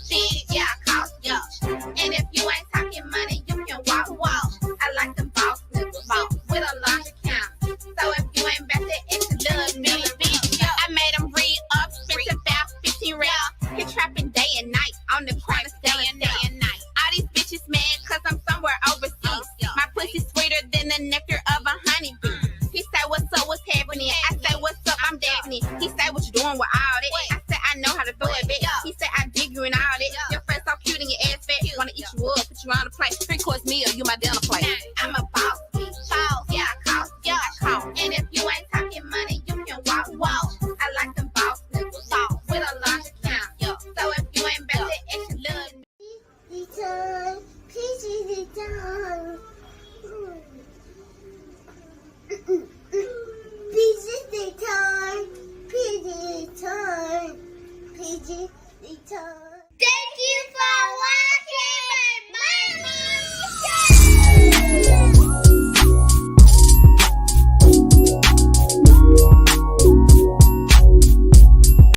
Yeah, I call. Yo, and if you ain't talking money, you can walk. Whoa, I like them boss niggas, boss with a large account. So if you ain't better, it's love me, bitch. Yo, I made them re-up, spent about 15 real. He trapping day and night on the corner, selling day and night. All these bitches mad cause I'm somewhere overseas. My pussy sweeter than the nectar of a honeybee. He say, what's up, what's happening? I say, what's up, I'm Daphne. He say, what you doing with all that? I say, I know how to throw it back. He say, I dig you and all that. Your friend so cute and your ass fat. Wanna eat you up, put you on the plate. 3-course meal, you my dinner plate. I'm a boss, bitch. Boss, yeah, I call. And if you ain't talking money, you can walk. Whoa, I like them boss niggas. Boss with a large account. Yo, so if you ain't better, it's love me. PG time.